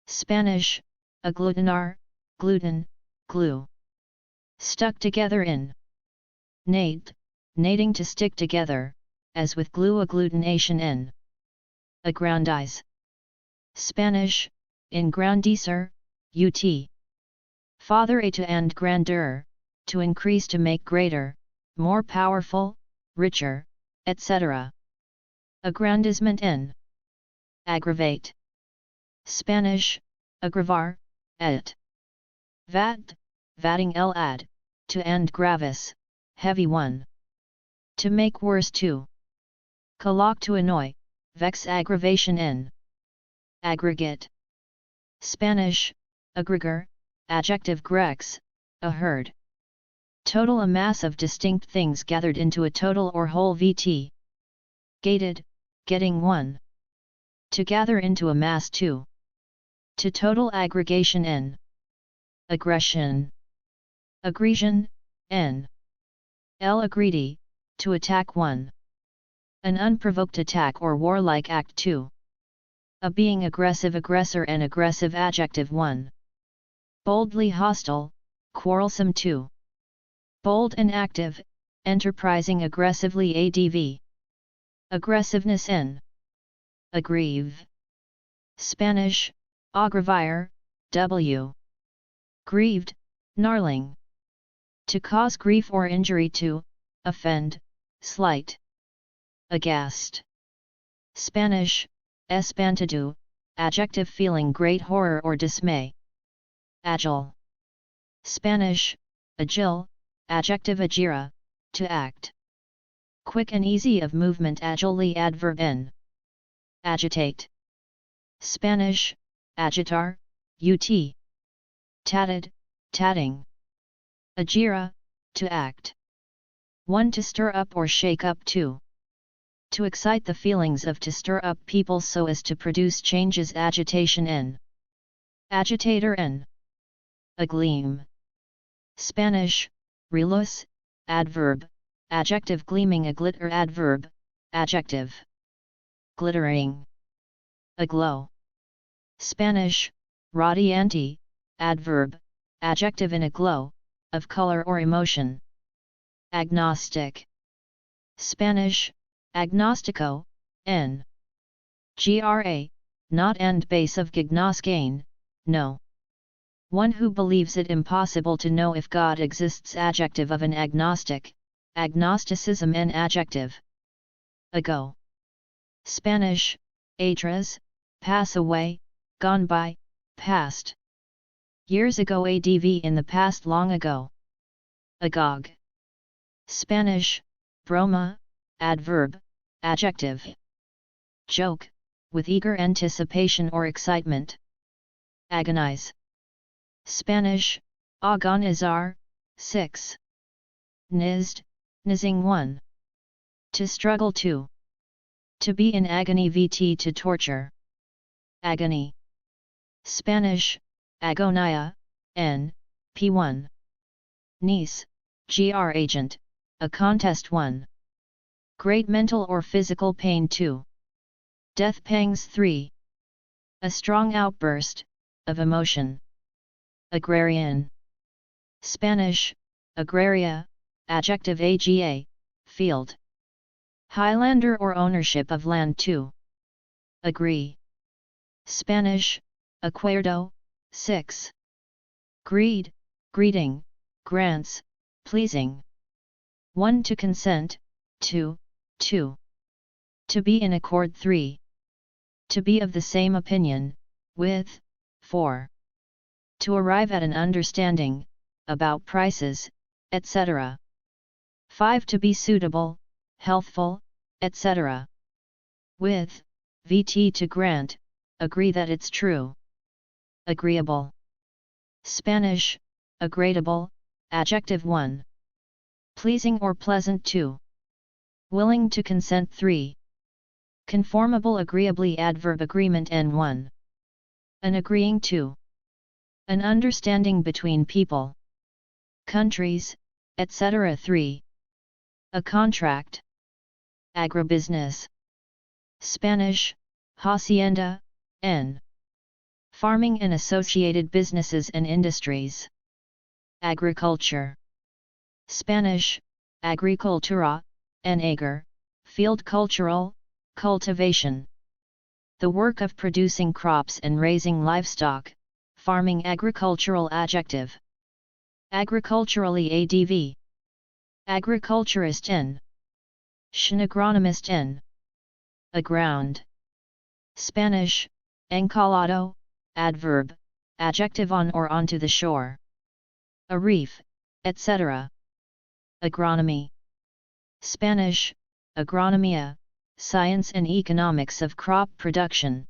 Spanish, agglutinar, gluten, glue. Stuck together in. Nate, nating to stick together, as with glue. Agglutination. N. Aggrandize. Spanish, engrandecer, ut. Father a to and grandeur, to increase, to make greater, more powerful, richer, etc. Aggrandizement. N. Aggravate. Spanish, aggravar, et. Vat, vatting el ad, to and gravis, heavy. 1. To make worse. 2. Kalak to annoy, vex. Aggravation. N. Aggregate. Spanish, aggregar, adjective. Grex, a herd. Total, a mass of distinct things gathered into a total or whole. Vt. Gated, getting. 1. To gather into a mass. 2. To total. Aggregation. N. Aggression. Aggression, n. El aggredi, to attack. 1. An unprovoked attack or warlike act. 2. A being aggressive, aggressor and aggressive. Adjective. 1. Boldly hostile, quarrelsome. 2. Bold and active, enterprising. Aggressively. Adv. Aggressiveness. N. Aggrieve. Spanish, aggravir, w. Grieved, gnarling. To cause grief or injury. 2. Offend, slight. Aghast. Spanish, espantado, adjective. Feeling great horror or dismay. Agile. Spanish, agile, adjective. Agira, to act. Quick and easy of movement. Agilely. Adverb. N. Agitate. Spanish, agitar, ut. Tatted, tatting. Agira, to act. 1. To stir up or shake up. 2. To excite the feelings of, to stir up people so as to produce changes. Agitation. N. Agitator. N. Agleam. Spanish, reluz, adverb, adjective gleaming a glitter adverb, adjective. Glittering. Aglow. Spanish, radiante, adverb, adjective in a glow, of color or emotion. Agnostic. Spanish, agnostico, n. Gra, not end base of gignoscain, no. One who believes it impossible to know if God exists. Adjective of an agnostic, agnosticism an adjective. Ago. Spanish, atrás, pass away, gone by, past. Years ago adv in the past long ago. Agog. Spanish, broma, adverb, adjective. Joke, with eager anticipation or excitement. Agonize. Spanish, agonizar, 6. Nizd, nizing 1. To struggle to. To be in agony vt to torture. Agony. Spanish, agonia, n, p1. Nice, gr agent, a contest 1. Great mental or physical pain 2. Death pangs 3. A strong outburst, of emotion. Agrarian. Spanish, agraria, adjective aga, field. Highlander or ownership of land 2. Agree. Spanish, acuerdo, 6. Greed, greeting, grants, pleasing. 1 to consent, 2. To be in accord 3. To be of the same opinion, with, 4. To arrive at an understanding, about prices, etc. 5 to be suitable, healthful, etc. With, vt to grant, agree that it's true. Agreeable. Spanish, agradable, adjective 1. Pleasing or pleasant 2. Willing to consent 3. Conformable agreeably adverb agreement n1. An agreeing 2. An understanding between people, countries, etc. 3. A contract. Agribusiness. Spanish, hacienda, n. Farming and associated businesses and industries. Agriculture. Spanish, agricultura, an ager, field cultural, cultivation. The work of producing crops and raising livestock, farming agricultural adjective. Agriculturally adv. Agriculturist n. Agronomist n. Aground. Spanish, encalado, adverb, adjective on or onto the shore. A reef, etc. Agronomy. Spanish, agronomia, science and economics of crop production.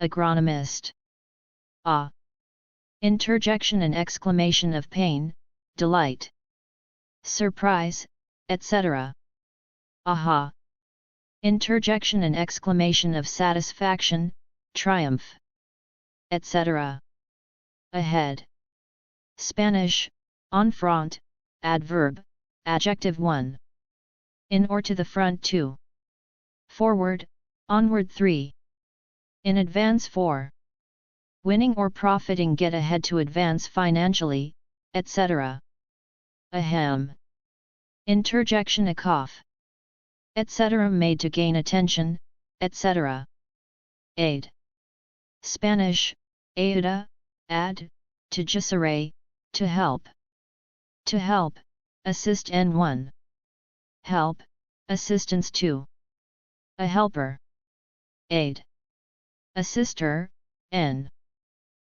Agronomist. Ah. Interjection and exclamation of pain, delight, surprise, etc. Aha. Interjection and exclamation of satisfaction, triumph, etc. Ahead. Spanish, en front, adverb, adjective 1. In or to the front 2. Forward, onward 3. In advance 4. Winning or profiting get ahead to advance financially, etc. Ahem. Interjection a cough, etc. made to gain attention, etc. Aid. Spanish, ayuda, add, to jusare, to help. To help, assist n1. Help, assistance 2. A helper. Aid. Assister, n.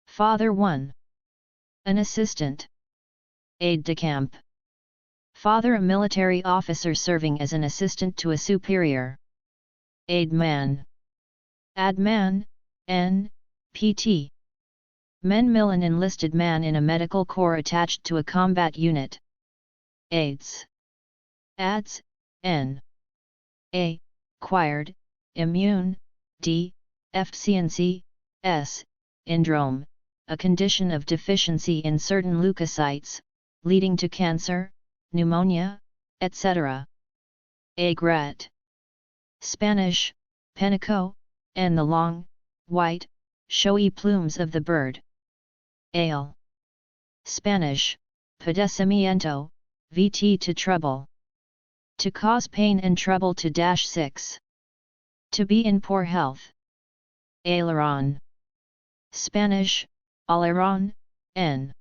Father 1. An assistant. Aide-de-camp. Father a military officer serving as an assistant to a superior. Aide-man. Ad-man, n, pt. Men-mil an enlisted man in a medical corps attached to a combat unit. Aids. Ads, n. A, acquired, immune, d, efficiency, s, syndrome, a condition of deficiency in certain leukocytes, leading to cancer, pneumonia, etc. Aigrette. Spanish, penico, and the long, white, showy plumes of the bird. Ale. Spanish, padecimiento, vt to trouble. To cause pain and trouble to -6. To be in poor health. Aileron. Spanish, alerón, n.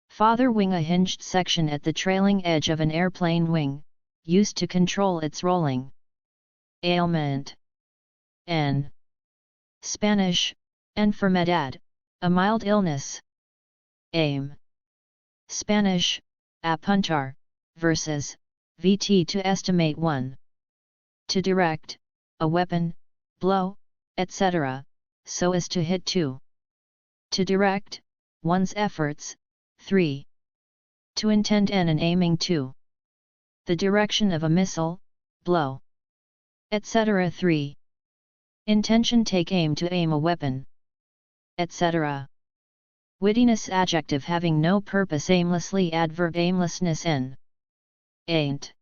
Father wing, a hinged section at the trailing edge of an airplane wing, used to control its rolling. Ailment. N. Spanish, enfermedad, a mild illness. Aim. Spanish, apuntar, versus, vt to estimate one. To direct, a weapon, blow, etc., so as to hit 2. To direct, one's efforts, 3. To intend and aiming 2. The direction of a missile, blow, etc. 3. Intention, take aim, to aim a weapon, etc. Wittiness, adjective having no purpose, aimlessly, adverb aimlessness, n. Ain't.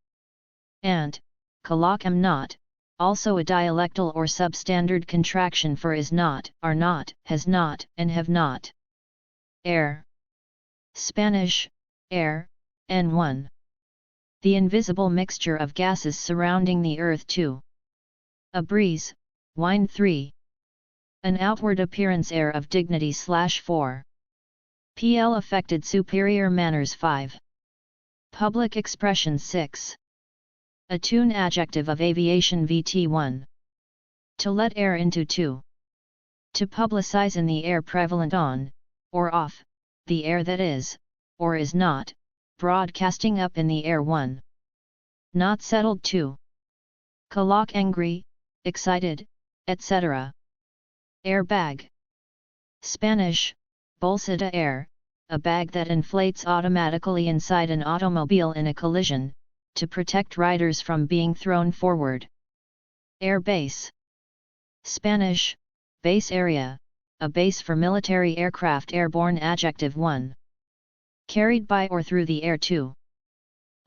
And, colloquium, not, also a dialectal or substandard contraction for is not, are not, has not, and have not. Air. Spanish, air, N1. The invisible mixture of gases surrounding the earth. 2. A breeze, wine. 3. An outward appearance, air of dignity. /4. PL affected superior manners. 5. Public expression. 6. A tune, adjective of aviation. VT1. To let air into. 2. To publicize in the air prevalent on, or off, the air that is, or is not, broadcasting up in the air. 1. Not settled. 2. Colloq, angry, excited, etc. Airbag. Spanish, bolsa de air, a bag that inflates automatically inside an automobile in a collision, to protect riders from being thrown forward. Air base. Spanish, base area, a base for military aircraft. Airborne, adjective. 1. Carried by or through the air. 2.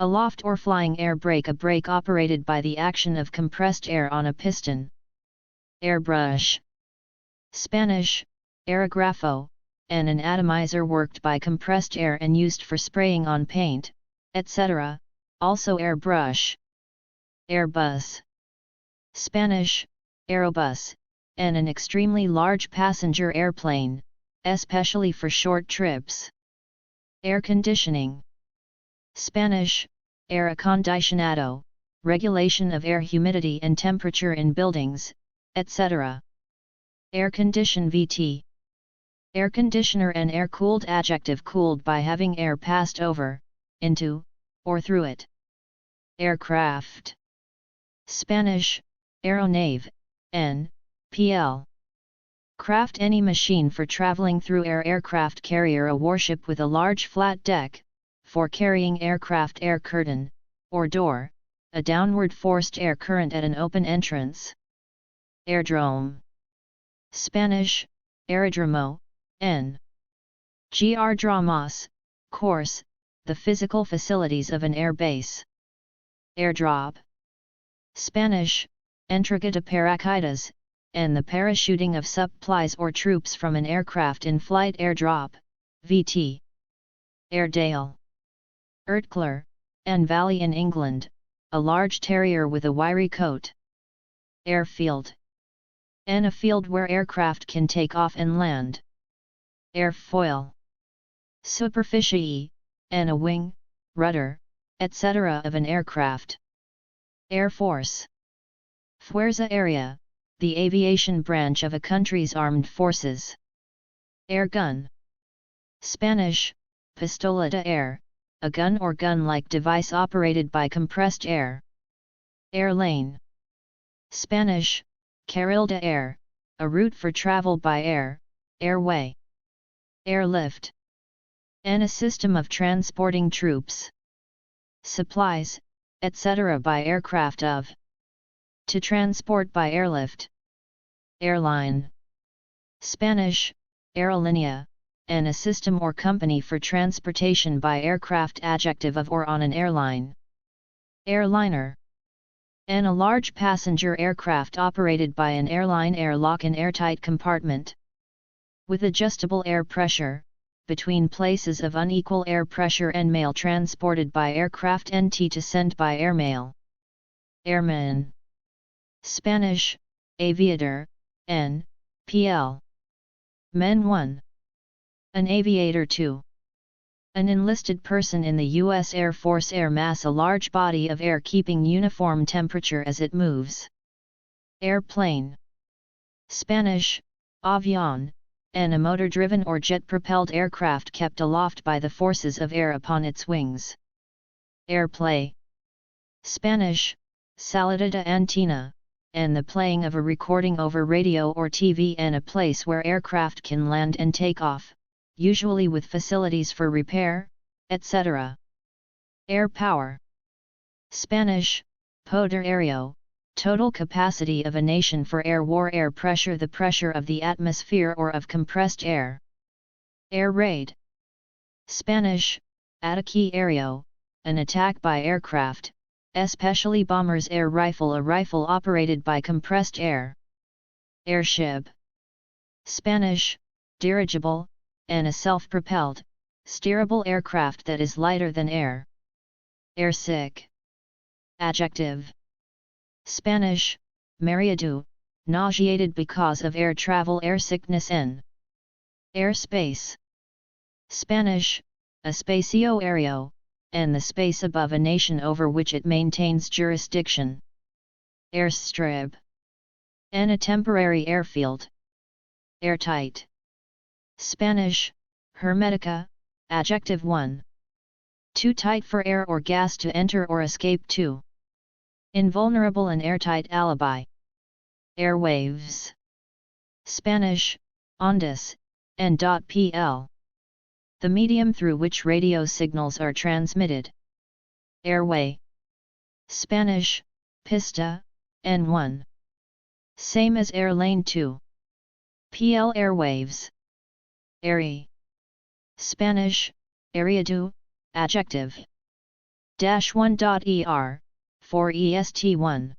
Aloft or flying. Air brake, a brake operated by the action of compressed air on a piston. Airbrush. Spanish, aerografo, an atomizer worked by compressed air and used for spraying on paint, etc., also airbrush. Airbus. Spanish, aerobus, an extremely large passenger airplane, especially for short trips. Air conditioning. Spanish, aire acondicionado, regulation of air humidity and temperature in buildings, etc. Air condition. VT. Air conditioner, an air-cooled adjective, cooled by having air passed over, into, or through it. Aircraft. Spanish, aeronave, n. pl. Craft, any machine for traveling through air. Aircraft carrier, a warship with a large flat deck, for carrying aircraft. Air curtain, or door, a downward forced air current at an open entrance. Airdrome. Spanish, aerodromo, n. Gr-dramos, course, the physical facilities of an air base. Airdrop. Spanish, entrega de paracaídas, and the parachuting of supplies or troops from an aircraft in flight. Airdrop, VT. Airedale. Ertkler, and valley in England, a large terrier with a wiry coat. Airfield. A field where aircraft can take off and land. Airfoil. Superficie, and a wing, rudder, etc. of an aircraft. Air Force. Fuerza Aérea, the aviation branch of a country's armed forces. Air gun. Spanish, pistola de air, a gun or gun-like device operated by compressed air. Air lane. Spanish, carril de air, a route for travel by air, airway. Airlift. A system of transporting troops, supplies, etc. by aircraft of. To transport by airlift. Airline. Spanish, aerolínea, and a system or company for transportation by aircraft. Adjective of or on an airline. Airliner. N. A large passenger aircraft operated by an airline. Airlock. An airtight compartment with adjustable air pressure between places of unequal air pressure. And mail transported by aircraft. Nt. To send by airmail. Airman. Spanish, aviador, N. Pl. Men. 1. An aviator. 2. An enlisted person in the U.S. Air Force. Air mass. A large body of air keeping uniform temperature as it moves. Airplane. Spanish, avión, and a motor-driven or jet-propelled aircraft kept aloft by the forces of air upon its wings. Airplay. Spanish, salida de antena, and the playing of a recording over radio or TV. And a place where aircraft can land and take off, usually with facilities for repair, etc. Air power. Spanish, poder aéreo, total capacity of a nation for air war. Air pressure. The pressure of the atmosphere or of compressed air. Air raid. Spanish, ataque aéreo, an attack by aircraft, especially bombers. Air rifle. A rifle operated by compressed air. Airship. Spanish, dirigible, and a self-propelled, steerable aircraft that is lighter than air. Airsick. Adjective. Spanish, mareado, nauseated because of air travel. Airsickness. N. Airspace. Spanish, espacio aéreo, and the space above a nation over which it maintains jurisdiction. Airstrip. And a temporary airfield. Airtight. Spanish, hermetica, adjective. 1. Too tight for air or gas to enter or escape. 2. Invulnerable and airtight. Alibi. Airwaves. Spanish, ondas, and .pl. The medium through which radio signals are transmitted. Airway. Spanish, pista, N1. Same as air lane. 2. PL. Airwaves. Airy. Spanish, areado, adjective. -1.er, for est1.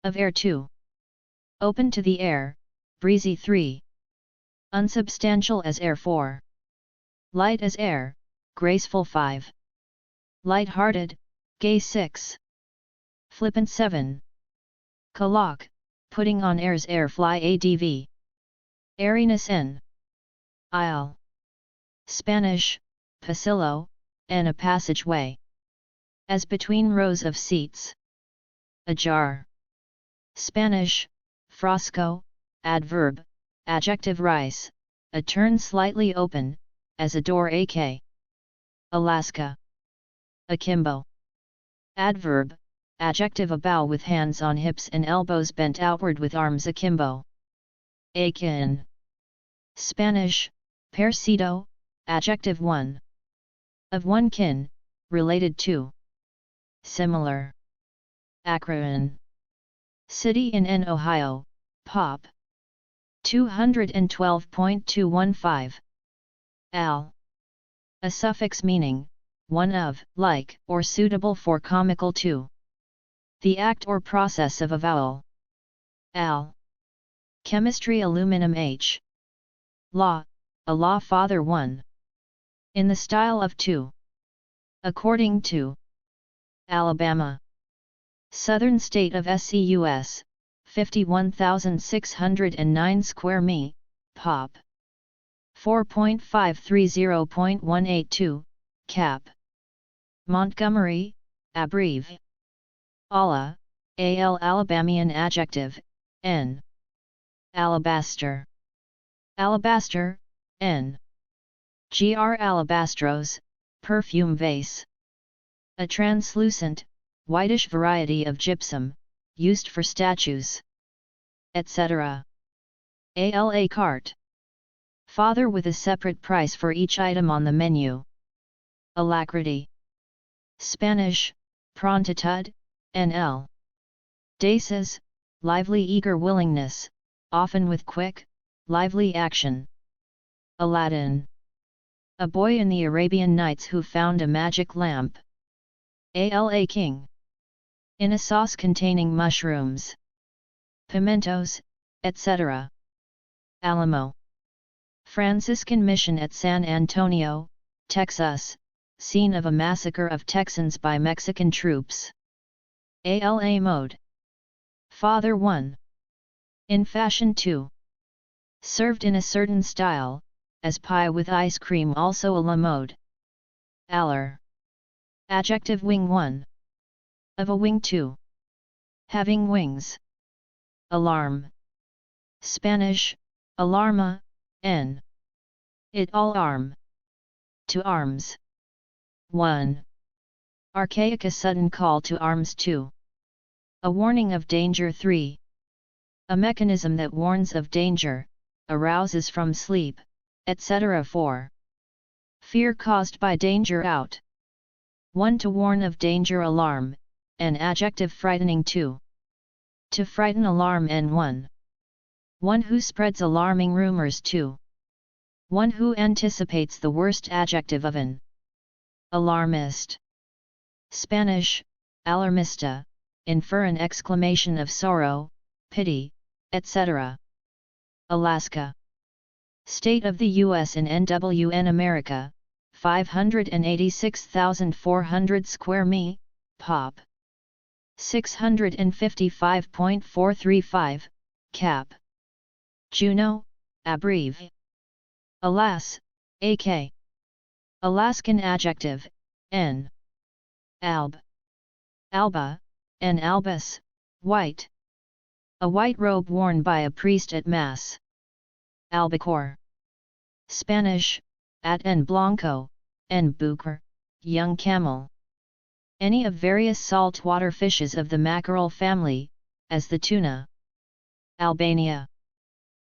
Of air. 2. Open to the air, breezy. 3. Unsubstantial as air. 4. Light as air, graceful. 5. Light-hearted, gay. 6. Flippant. 7. Colloque, putting on airs. Air fly. Adv. Airiness. N. Aisle. Spanish, pasillo, and a passageway. As between rows of seats. Ajar. Spanish, frosco, adverb, adjective. Rice, a turn slightly open, as a door. Ak. Alaska. Akimbo. Adverb, adjective. A bow with hands on hips and elbows bent outward with arms akimbo. Akin. Spanish, parecido, adjective. 1. Of one kin, related to. Similar. Akron. City in N. Ohio, Pop. 212.215. Al. A suffix meaning, one of, like, or suitable for. Comical. 2. The act or process of a vowel. Al. Chemistry. Aluminum. H. Law, a law. Father. 1. In the style of. 2. According to. Alabama. Southern state of SCUS, 51,609 square mi, Pop. 4.530.182, Cap. Montgomery, Abreve. Alla, Al. Alabamian adjective, N. Alabaster. Alabaster, N. Gr. Alabastros, perfume vase. A translucent, whitish variety of gypsum, used for statues, etc. A la carte. Father with a separate price for each item on the menu. Alacrity. Spanish, prontitud, NL. Daces, lively eager willingness, often with quick, lively action. Aladdin. A boy in the Arabian Nights who found a magic lamp. Ala king. In a sauce containing mushrooms, pimentos, etc. Alamo. Franciscan mission at San Antonio, Texas, scene of a massacre of Texans by Mexican troops. Ala mode. Father 1. In fashion 2. Served in a certain style, as pie with ice cream, also a la mode. Aller. Adjective wing 1. Of a wing 2. Having wings. Alarm. Spanish, alarma, n. It all arm. To arms. 1. Archaic, a sudden call to arms. 2. A warning of danger. 3. A mechanism that warns of danger, arouses from sleep, etc. 4. Fear caused by danger. Out. 1. To warn of danger. Alarm, an adjective frightening. 2. To frighten. Alarm. N1. One who spreads alarming rumors. 2. One who anticipates the worst. Adjective of an. Alarmist. Spanish, alarmista, infer an exclamation of sorrow, pity, etc. Alaska. State of the U.S. in NWN America, 586,400 square mi, pop. 655.435, cap. Juneau, abreve. Alas, AK. Alaskan adjective, n. Alb. Alba, n. albus, white. A white robe worn by a priest at Mass. Albacore. Spanish, at en blanco, en bucar, young camel. Any of various saltwater fishes of the mackerel family, as the tuna. Albania.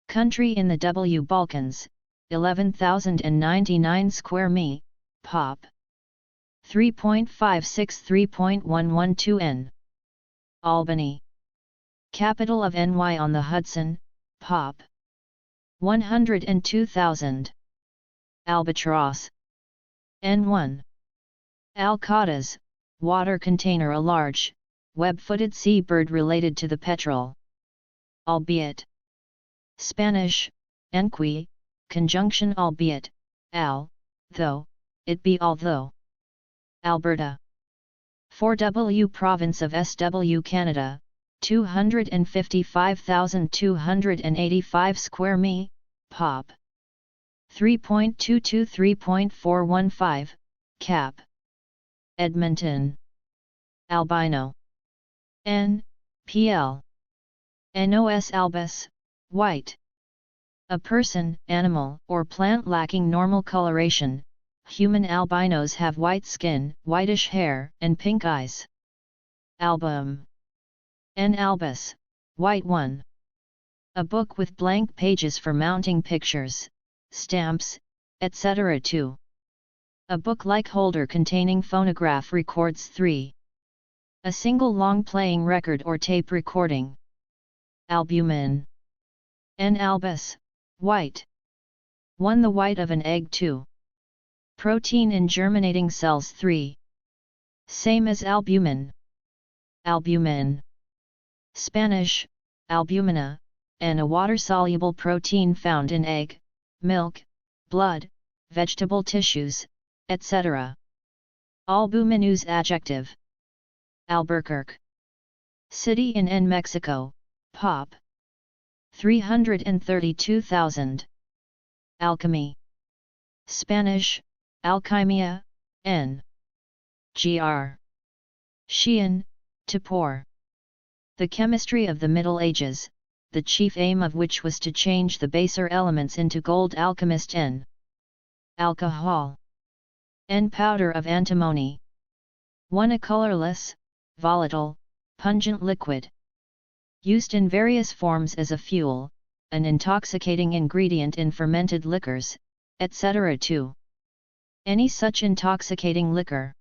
Country in the W Balkans, 11,099 square mi, pop. 3.563.112 n. Albany. Capital of NY on the Hudson, pop. 102,000. Albatross. N1. Alcatas, water container, a large, web-footed seabird related to the petrel. Albeit. Spanish, enqui, conjunction albeit, al, though, it be although. Alberta. 4W Province of SW Canada, 255,285 square mi, pop. 3.223.415, cap. Edmonton. Albino. N, PL. NOS albus, white. A person, animal, or plant lacking normal coloration. Human albinos have white skin, whitish hair, and pink eyes. Album. N. albus, white one. A book with blank pages for mounting pictures, stamps, etc. 2. A book-like holder containing phonograph records. 3. A single long playing record or tape recording. Albumin. N. albus, white. 1. The white of an egg. 2. Protein in germinating cells. 3. Same as albumin. Albumin. Spanish, albumina, and a water-soluble protein found in egg, milk, blood, vegetable tissues, etc. Albuminous adjective. Albuquerque. City in Mexico, pop. 332,000. Alchemy. Spanish, alchimia, n. Gr. Sheehan, to pour. The chemistry of the Middle Ages, the chief aim of which was to change the baser elements into gold. Alchemist. N. Alcohol. N. Powder of antimony. 1. A colorless, volatile, pungent liquid. Used in various forms as a fuel, an intoxicating ingredient in fermented liquors, etc. 2. Any such intoxicating liquor.